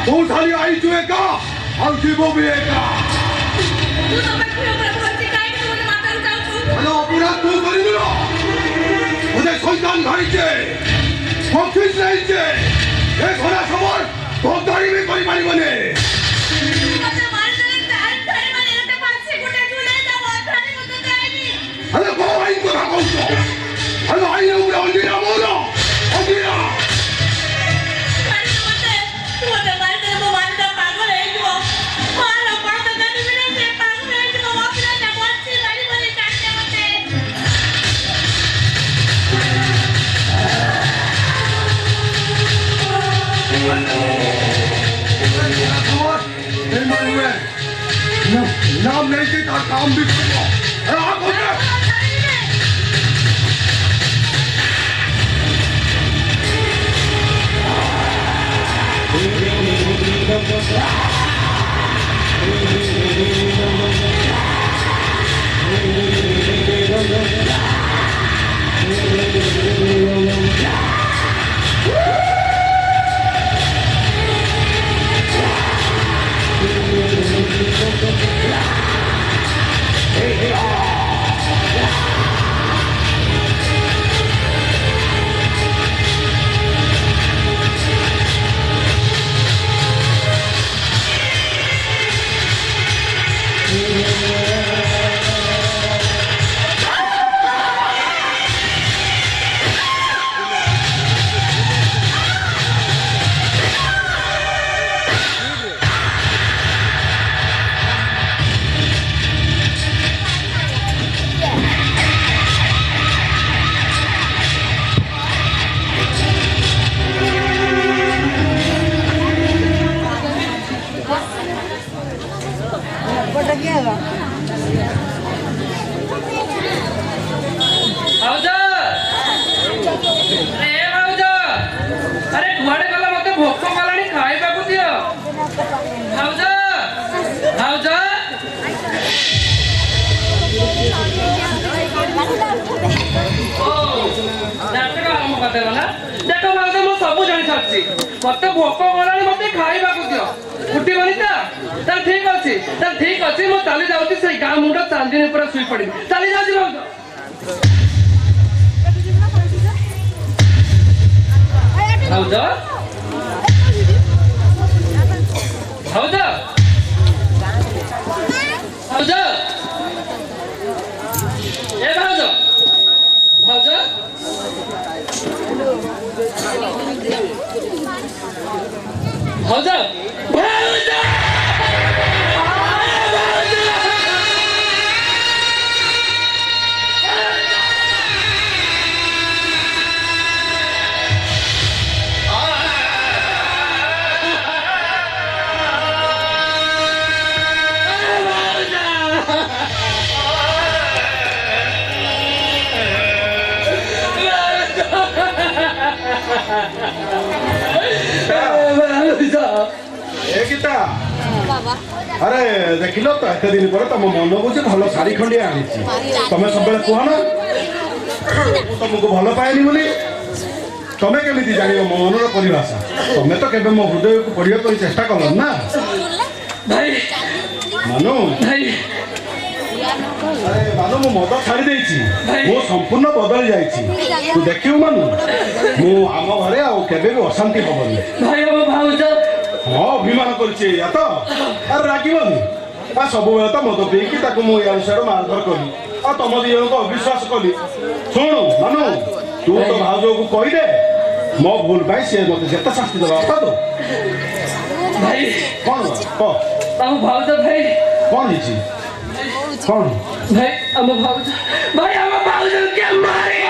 Speaker 2: तू साली आई तू एका और जीवो भी एका
Speaker 5: तू तो मैं क्यों बात करती काहे कि मुझे माता उठाओ तू
Speaker 2: हेलो पूरा तू करी दिलो मुझे शैतान धरिছে ফকিস নাইছে এ ঘোড়া সবার তোদারি भी করি পারিবনে
Speaker 5: मुझे मार दे तार तार मारे এটা পাঁচে গুটে ঝুলে যাব খালি মতো যাইনি
Speaker 2: हेलो को आई को কইছো हेलो आई উপরে অন্দিরা মোরা অন্দিরা
Speaker 5: तू मत मार दे वो मारता पागल है जो मार पड़ तो गाड़ी में से पागल है जो वो अपना जवान से गाड़ी वाले काटते मते
Speaker 2: नाम नहीं के काम भी करो आ बोल
Speaker 4: ଭାଉଜ ଏ ଭାଉଜ ଆରେ କୁଆଡେ ଗଲା ମତେ ଭୋକ କଲାଣି ଖାଇବାକୁ ଦିଅ ଭାଉଜ ଭାଉଜ ନାଟକ ଆରମ୍ଭ କରିଦେଲ ନା ଦେଖ ଭାଉଜ ମୁଁ ସବୁ ଜାଣିସାରିଛି ମତେ ଭୋକ କଲାଣି ମତେ ଖାଇବାକୁ ଦିଅ ଉଠିବନି ତ ତାହେଲେ ଠିକ ଅଛି ମୁଁ ଚାଲି ଯାଉଛି ସେଇ ଗାଁ ମୁଣ୍ଡ ଚାନ୍ଦିନୀ ଉପରେ ଶୋଇ ପଡିବି ଚାଲି ଯାଉଛି ଭାଉଜ ଭାଉଜ ଭାଉଜ ଭାଉଜ ଏ ଭାଉଜ ଭାଉଜ ଭାଉଜ ଭାଉଜ
Speaker 2: गीता अरे देख लो तो एत दिन पर तुम मन बुझे भल शाढ़ी खंडिया आनी तुम सब कह ना तुमको भल पाएनि बोली तुम्हें केमी जान मो मनर परिभाषा तुम्हें तो केवे मो हृदय को पढ़िया चेष्टा कल ना
Speaker 4: भाई
Speaker 2: मानु
Speaker 4: भाई
Speaker 2: अरे मानु मु मद छाड़ी देछि मो संपूर्ण बदल जाइछि तू देखियो मानु मु आम घरे आ केबे भी अशांति होबनी
Speaker 4: भाई अब भाउज
Speaker 2: हाँ अभिमान करछे या तो अरे रागिबनी आ सब बेला तो मद पीकी ताको मु या विषय मारधर करी आ तुम दी जन को अविश्वास कली सुन मानु तू तो भाउजो को कहि दे मो भूल भाई से मते जेता शास्ति दबा पा दो
Speaker 4: भाई
Speaker 2: कोन को
Speaker 4: अब भाउज भाई
Speaker 2: कोन हिची कोन
Speaker 4: भाई अब भाउज के मारे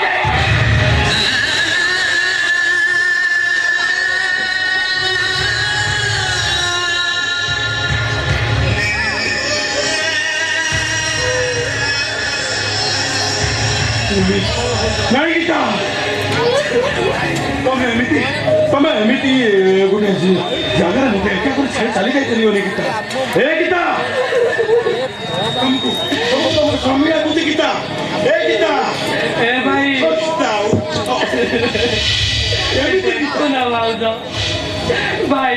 Speaker 2: नहीं गीता तुम्हें एमती गोटे जगह मत एका कर चली जाइए गीता ए गीता तुमको तुम स्वामी बुद्धि गीता ए गीता
Speaker 4: ए भाई
Speaker 2: गीता
Speaker 4: भाउज भाई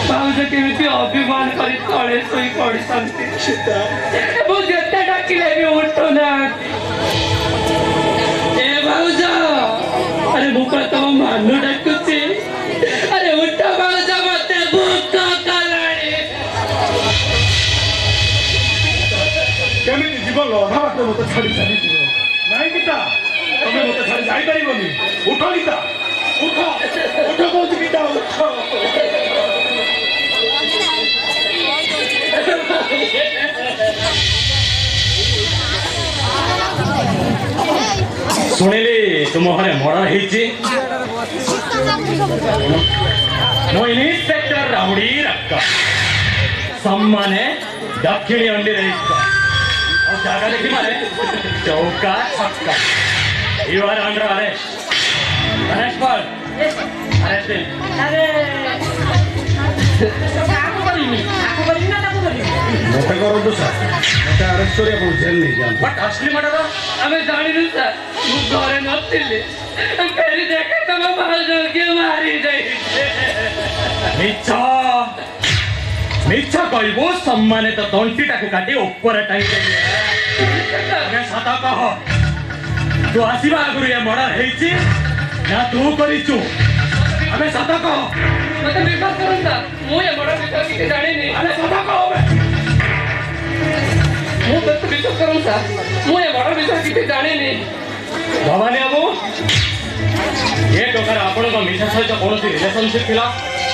Speaker 4: भाउज केमिति अभिमान करी तले सोई पड़िसंती मु जेते डाकिले भी उठो ना ए भाउज अरे मु तुम मानु डाकुची अरे उठ भाउज मते भूख कलाणी
Speaker 2: केमिति जीवन अधा बाटे मत छाड़ी चली नहीं गीता तुम्हें मत छाड़ी जाई परिबनी उठो गीता उठो उठो बोझ गीता उठो
Speaker 7: ଶୁଣିଲି ତୁମ ଘରେ ମର୍ଡର ହେଇଛି ମୁଁ ଇନ୍ସପେକ୍ଟର ରାଉଡି ରକ୍କା ସମ୍ମାନେ ଦକ୍ଷିଣୀ ଅଣ୍ଡିରେ ଆଉ ଜାଗା ଦେଖି ମାନେ ଚୌକା ଛକା you are under arrest constable arrest
Speaker 2: मत करूँ सर मत अरेस्ट कर जेल नहीं जान
Speaker 7: बट असली मर्डर
Speaker 4: हमें जानी सर मु घरे नथिले फेरी देखे तम भाउज के मारी जाई
Speaker 7: मिछ कहबो सम्मानित तंटीटाକୁ କାଟି ଉପରେ ଟାଣି ଦେବି ଆମେ ସତ କହ ତୁ ଆସିବା ଆଗରୁ ଏ ମର୍ଡର ହେଇଛି ନା ତୁ କରିଛୁ ଆମେ ସତ କହ
Speaker 4: मते विश्वास करूं सर मु ये बड़ा विश्वास की जानी नहीं
Speaker 7: ଆମେ ସତ କହ
Speaker 4: मु तो विश्वास करूं सर मु ये बड़ा विश्वास की जानी नहीं
Speaker 7: भवानी बाबू ये टोकर आपणक मिठा सहित कौन रिलेशनशिप थिला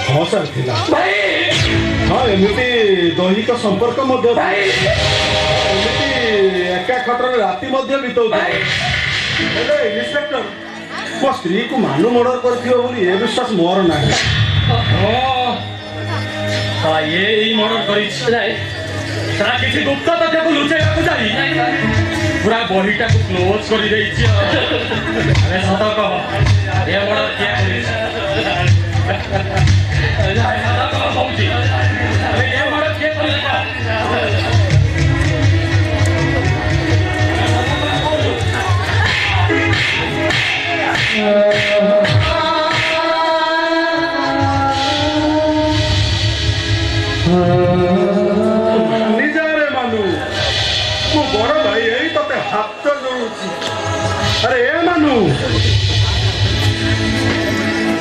Speaker 2: हाँ सर थिला
Speaker 4: भाई
Speaker 2: हाँ एमती दैहिक संपर्क मध्य
Speaker 4: भाई
Speaker 2: एमती एका खटर राति मध्य बिताउथे इन्स्पेक्टर मो स्त्री को मानु मर्डर करथियो बोली ए विश्वास मोर नाही
Speaker 7: ये मर्डर करी किसी गुप्त तथ्य को लुचाइବାକୁ ଯାଇ पूरा बहिटा को क्लोज कर देइछि अरे सत कह ए मर्डर किया करिस अरे सत कह बहुजी अरे ए मर्डर किया करिस
Speaker 2: निजारे मानु मो बड़ भाई यही तते हाथ जोड़ुची अरे ए मानु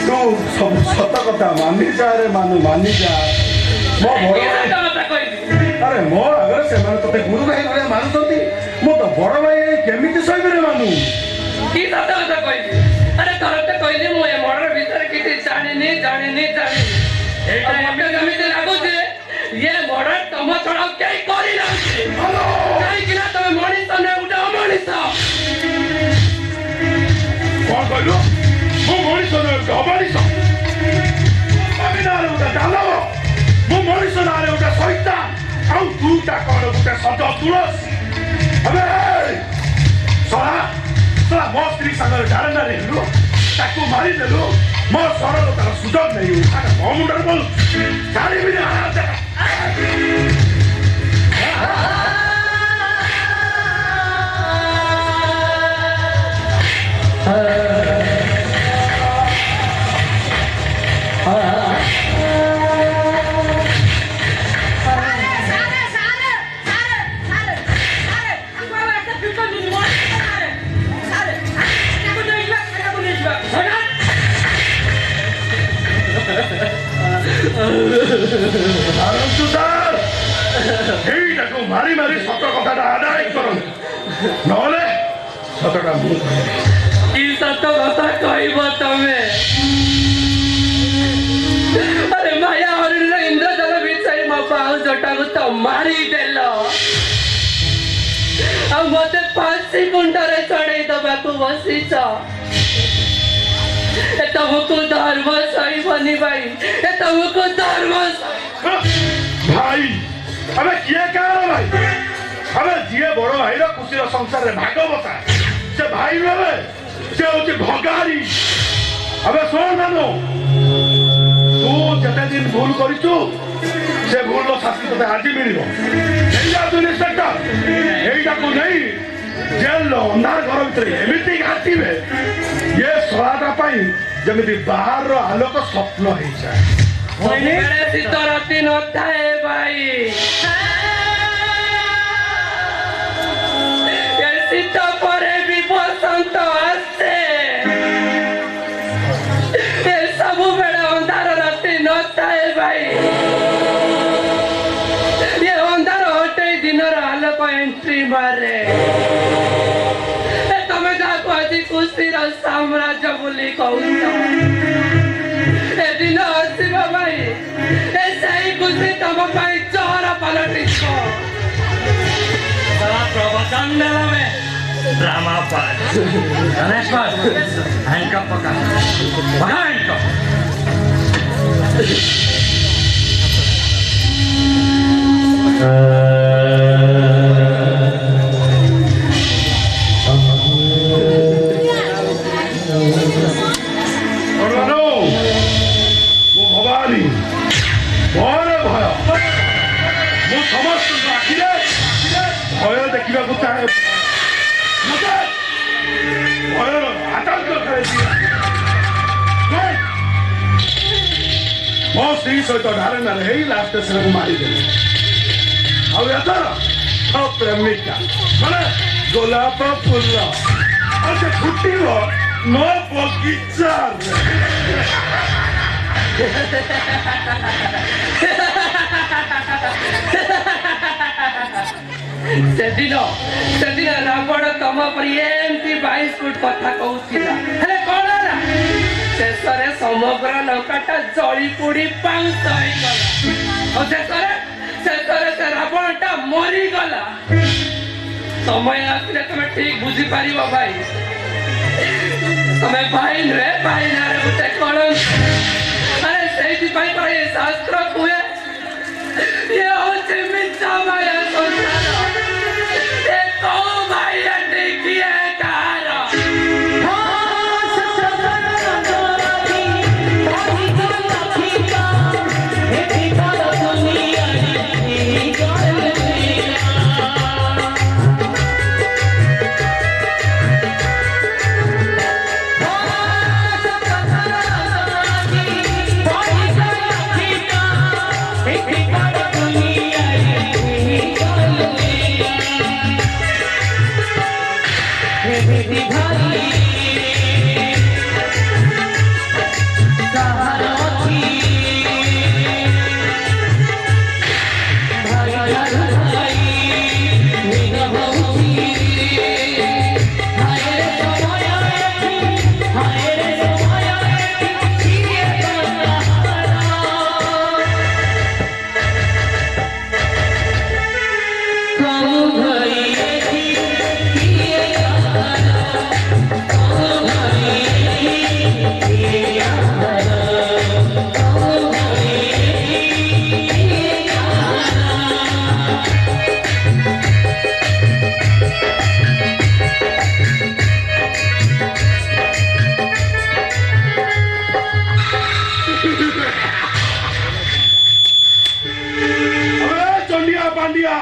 Speaker 2: तू सब सत कथा मानि जा रे मानु मानि जा मो बड़ भाई अरे मो अगर से माने तते गुरु भाई भले मानुतती मो तो बड़ भाई केमिति सही रे मानु
Speaker 4: की सत कथा कहली अरे तरते कहली मो ए मर्डर भीतर किछि जानिनी एटा एमे केमिति लागुचे ये मर्डर तम छड़ा केई करि लाउछि काई किना तमे मनिष ने उठा अमनिष
Speaker 2: कौन कहलो मो मनिष ने अमनिष अबिनारे उठा दानव मो मनिष नारे उठा शैतान आउ तू ता कोन उठा सजा तुलस अबे सला मो स्त्री संग डारना रे लो ताकू मारी देलो मो सरल तार सुजग नहीं उठा मो मुंडर बोल सारी भी आ मारी मारी सत कथा आदाय कर नहले सतटा मु
Speaker 4: की सत कथा कहब तमे अरे माया हरिण इंद्रजल बिछाई मो पाऊ जोटा को तो मारी देलो आ मते फांसी कुंडरे चढ़ाई दबाकू बसीच ए तुमको धर्म सही बनी भाई ए तुमको धर्म
Speaker 2: भाई अबे किए कह भाई अबे जिए बड़ भाई खुशी संसार रे भागवता से भाई रे से होची भगारी अबे सुन मानो तू जते दिन भूल करिछु से भूल रो शास्ति तते आज मिलिबो एजा तू इंस्पेक्टर एइटा को नहीं जेल लो अंधार घर भीतर एमिति घाटीबे ये सहायता पाई जमिति बाहर रो आलोक स्वप्न हे जाय
Speaker 4: शीत राति न थाए भाई शीत परे भी बसंत आसे सब बेले अंधार राति न थाए भाई ये अंधार हटे दिन आलोक एंट्री मारे तमे जाको आज खुशी साम्राज्य बोली कहूछ ए दिन आसवा भाई ए सही खुशी तम पाई चोर पलटिस
Speaker 7: प्रवचन देला में ड्रामा पार्ट गणेश्वर हैंडकफ पका हैंडकफ
Speaker 2: भवानी भय भय मु समस्त आखिरे भय देखा चाहे भयर आतंक मो स्त्री सहित ढारे नारे लास्ट स्टेशन को मारिदेली आउ प्रेमिका माने गोलाप फुल से फुट मो बगीचा
Speaker 4: सेदिन रावण तम पर एमती 22 फुट कथा कहूला हेले कौन है शेषरे समग्र लंकाटा जली पोड़ी पाउस होइगला और शेषरे से रावणटा मरी गला समय आसले तुम ठीक बुझी पारिबो भाई तुम भाई नुहे भाई नारे गोटे कलंक अरे सेठी भाई पर ये शास्त्र कुए ये होचे मिथ्या माया संसार ये कौ भाई ଏମିତି ଭାଇ କାହାର ଅଛି ଭାଇର ଭାଇ ନିଜ ହଉଛି ହାୟରେ ସମୟ ଏଠି ହାୟରେ ସମୟ ଏଠି କିଏ କାହାର କହୁ ଭାଇ ଏଠି କିଏ କାହାର କହୁ ଭାଇ ଏଠି କିଏ କାହାର କହୁ ଭାଇ ଏଠି କିଏ କାହାର
Speaker 2: अबे चंडिया पांडिया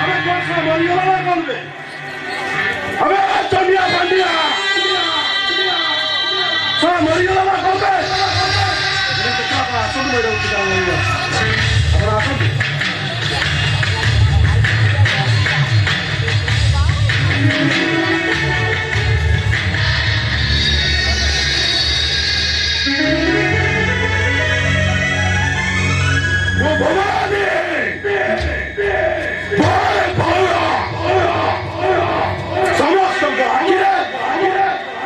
Speaker 2: अबे कौन सा मरियोला ना कौन बे अबे चंडिया पांडिया सा मरियोला ना कौन बे सुन मेरे ऊपर जाऊंगा अब आसो वो भवानी बारे भया समस्त आखिरे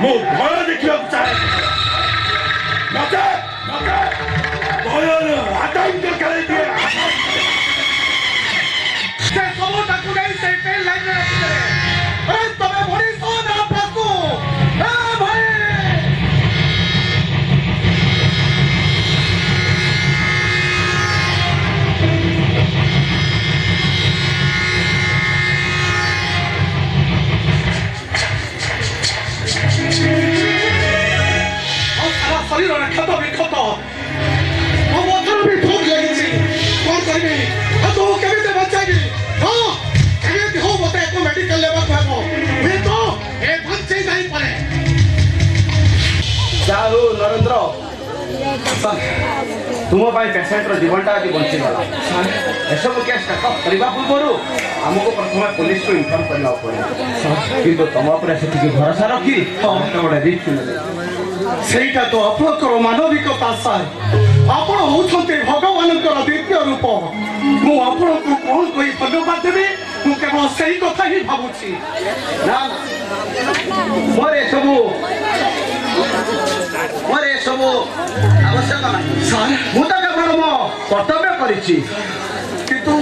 Speaker 2: मो भय देखिया चाहे नचे नचे भयर आतंक करे दिए
Speaker 6: ସେ ସବୁ ତାକୁ ନେଇ ସେଇ ଟ୍ରେନ୍ ଲାଇନରେ ରଖିଦେଲେ। ଆରେ ତମେ ମଣିଷ ନା ପଶୁ? ଏ ଭାଇ! ମୋ ସାରା ଶରୀରରେ କ୍ଷତ ବିକ୍ଷତ। ମୋ ମଥାରେ ବି ଠୋକ ଲାଗିଛି। କଣ କରିବି? ଆଉ ତୁ କେମିତି ବଞ୍ଚାଇବି? ହଁ, କେମିତି ହଉ ମତେ ଏକ ମେଡିକାଲ ନେବାକୁ ହେବ। ହୁଏ ତ ଏ ବଞ୍ଚେଇ ଯାଇପାରେ।
Speaker 2: ଯାହା ହଉ ନରେନ୍ଦ୍ର ତୁମ ପାଇଁ ପେସେଣ୍ଟର ଜୀବନଟା ଆଜି ବଞ୍ଚିଗଲା ଏସବୁ କେସ୍ ଟେକଅପ୍ କରିବା ପୂର୍ବରୁ ଆମକୁ ପ୍ରଥମେ ପୋଲିସକୁ ଇନଫର୍ମ କରିବାକୁ ପଡ଼ିବ କିନ୍ତୁ ତମ ଉପରେ ସେତିକି ଭରସା ରଖି ଏତେ ଗୋଟେ ରିସ୍କ ନେଲେ
Speaker 6: ସେଇଟା ତ ଆପଣଙ୍କର ମାନବିକତା ସାର୍। ଆପଣ ହଉଛନ୍ତି ଭଗବାନଙ୍କର ଦ୍ୱିତୀୟ ରୂପ। ମୁଁ ଆପଣଙ୍କୁ କଣ କହି ଧନ୍ୟବାଦ ଦେବି ମୁଁ କେବଳ ସେଇ କଥା ହିଁ ଭାବୁଛି।
Speaker 2: ନା ନା ମୋର ଏସବୁ ଆବଶ୍ୟକ ନାହିଁ
Speaker 6: ସାର୍
Speaker 2: ମୁଁ ତ କେବଳ ମୋ କର୍ତ୍ତବ୍ୟ କରିଛି
Speaker 6: କିନ୍ତୁ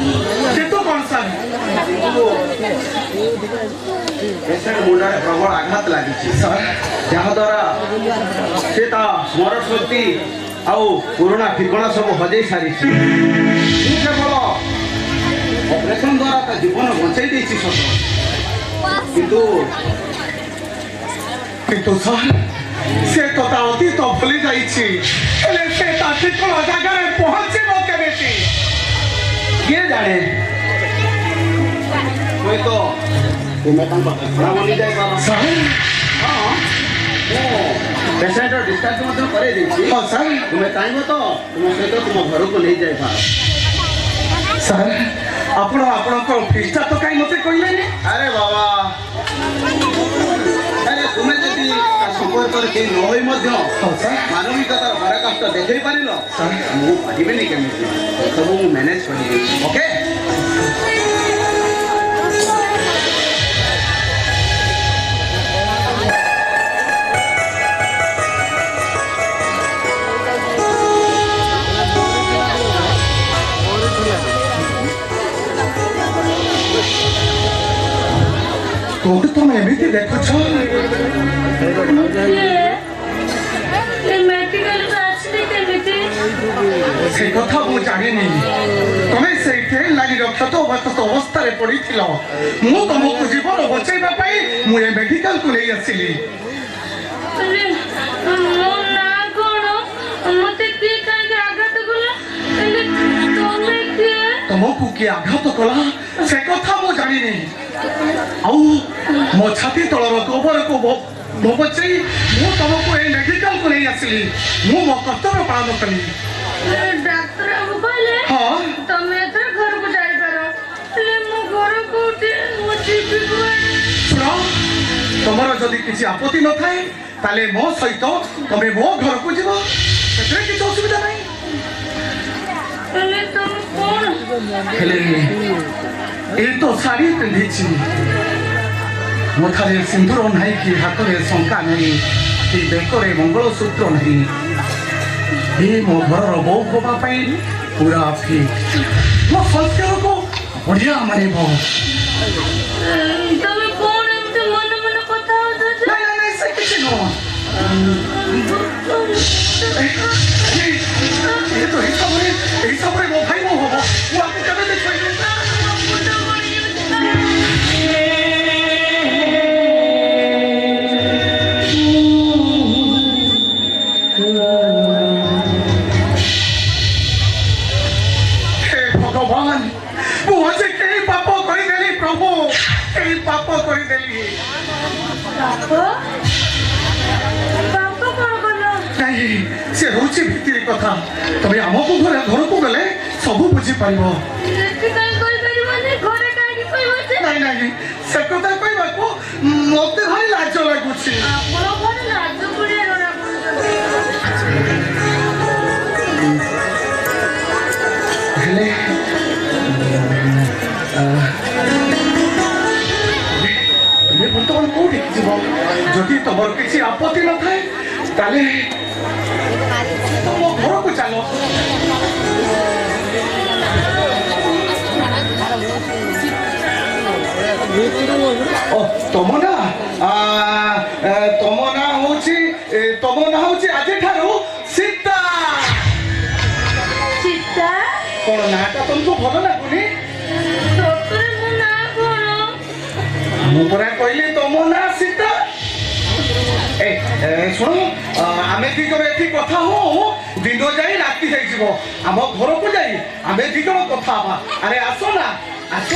Speaker 6: କିନ୍ତୁ କଣ ସାର୍?
Speaker 2: ପେସେଣ୍ଟ ମୁଣ୍ଡରେ ପ୍ରବଳ ଆଘାତ ଲାଗିଛି ଯାହାଦ୍ୱାରା ସେ ତା ସ୍ମରଣ ଶକ୍ତି ଆଉ ପୁରୁଣା ଠିକଣା ସବୁ ହଜେଇ ସାରିଛି ମୁଁ କେବଳ ଅପରେସନ ଦ୍ୱାରା ତା ଜୀବନ ବଞ୍ଚେଇ ଦେଇଛି ସତ
Speaker 6: କିନ୍ତୁ ସାର୍ ସେ ତ ତା ଅତୀତ ଭୁଲି ଯାଇଛି ହେଲେ ସେ ତା ଠିକଣା ଜାଗାରେ ପହଞ୍ଚିବ କେମିତି?
Speaker 2: କିଏ ଜାଣେ ହୁଏତ ତୁମେ ତାଙ୍କ ଠିକଣା ବନି ଯାଇପାର
Speaker 6: ସାର୍
Speaker 2: ହଁ ମୁଁ ପେସେଣ୍ଟର ଡିସଚାର୍ଜ ମଧ୍ୟ କରେଇ ଦେଇଛି
Speaker 6: ହଁ ସାର୍
Speaker 2: ତୁମେ ଚାହିଁବ ତ ତୁମ ସହିତ ତୁମ ଘରକୁ ନେଇଯାଇପାର
Speaker 6: ସାର୍ ଆପଣ ଆପଣଙ୍କ ଫିସ୍ଟା ତ କାହିଁ ମତେ କହିଲେନି?
Speaker 2: ଆରେ ବାବା ଆରେ ତୁମେ ଯଦି ତା ସମ୍ପର୍କରେ କେହି ନ ହୋଇ ମଧ୍ୟ ମାନବିକତାର ପରାକାଷ୍ଠ ଦେଖେଇ ପାରିଲ ମୁଁ ପାରିବିନି କେମିତି ସବୁ ମୁଁ ମ୍ୟାନେଜ କରିବି ଓକେ
Speaker 6: କୋଉଠି ତମେ ଏମିତି ଦେଖୁଛ?
Speaker 5: ମେଡିକାଲକୁ ଆସିଲି କେମିତି?
Speaker 6: ସେ କଥା ମୁଁ ଜାଣିନି। ତମେ ସେଇ ଟ୍ରେନ୍ ଲାଇନର କ୍ଷତବସ୍ତ ଅବସ୍ଥାରେ ପଡ଼ିଥିଲ। ମୁଁ ତମକୁ ଜୀବନ ବଚାଇବା ପାଇଁ ମୁଁ ଏ ମେଡିକାଲକୁ ନେଇ ଆସିଲି।
Speaker 5: ମୋ ନାଁ କଣ? ମତେ କିଏ କାହିଁକି ଆଘାତ କଲା? ତମେ କିଏ?
Speaker 6: ତମକୁ କିଏ ଆଘାତ କଲା ସେ କଥା ମୁଁ ଜାଣିନି। ଆଉ ମୋ ଛାତି ତଳର କବରକୁ ବଚାଇ ମୁଁ ତମକୁ ଏଇ ମେଡିକାଲକୁ ନେଇ ଆସିଲି। ମୁଁ ମୋ କର୍ତ୍ତବ୍ୟ ପାଳନ କଲି।
Speaker 5: ଡାକ୍ତର ବାବୁ କହିଲେ ତମେ ଏଥର ଘରକୁ ଯାଇପାର। ହେଲେ ମୋ ଘର କୋଉଠି? ମୁଁ ଯିବି କୁଆଡେ?
Speaker 6: ଶୁଣ तुमर जदि किसी आपत्ति न थाए ताले मो सहित तमे मो घर को जीव सेतरे किछ असुविधा नहीं
Speaker 5: ହେଲେ ତମେ କଣ
Speaker 6: हेले ए तो साड़ी पिंधिछि मथारे सिंदूर नहीं कि हाथरे शंका नहीं कि बेकरे मंगलसूत्र नहीं ए मो घर बो होबा पई पूरा फिट मो संस्कार को बढ़िया मानिबो
Speaker 5: ତମେ କଣ ଏମିତି ମନେ ମନେ କଥା ହଉଛ ଯେ?
Speaker 6: नहीं नहीं से किछ न ये तो हिसाब रे मो भाई मो होबो मो आपको केबे देखै भगवान मुझे कई पाप करदेली प्रभु कई पाप करदेली
Speaker 5: ବାପ ବାପ କଣ କଲ?
Speaker 6: नहीं से रोचे भितर कथा तबे हमको घर को गले सब बुझी पाइबो
Speaker 5: ସେଥିପାଇଁ କହିପାରିବନି ଘରେ କାହିଁକି କହିବ ଯେ?
Speaker 6: नहीं नहीं से कथा कहबा को मते भारी लाज लागुछि
Speaker 5: ଆପଣ ଘରେ ଲାଜ ପଡ଼ିଆ ଜଣା ପଡୁଛନ୍ତି।
Speaker 6: हेले तुम्हें बर्तमान कोठी जीव जदि तमर किसी आपत्ति न थाए ताले तुम घर को चलो ओ तुम ना होची आज ठारू सीता
Speaker 5: ସୀତା
Speaker 6: कौन नाटा तुमको भल लगुनी
Speaker 5: ସତରେ ମୋ ନାଁ କଣ?
Speaker 6: ମୁଁ ପରା କହିଲି ତମ ନା ସୀତା ଏ ଶୁଣ ଆମେ ଦି ଜଣ ଏଠି କଥା ହଉ ଦିନ ଯାଇ ରାତି ହେଇଯିବ ଆମ ଘରକୁ ଯାଇ ଆମେ ଦି ଜଣ କଥା ହବା ଆରେ ଆସ ନା ଆସ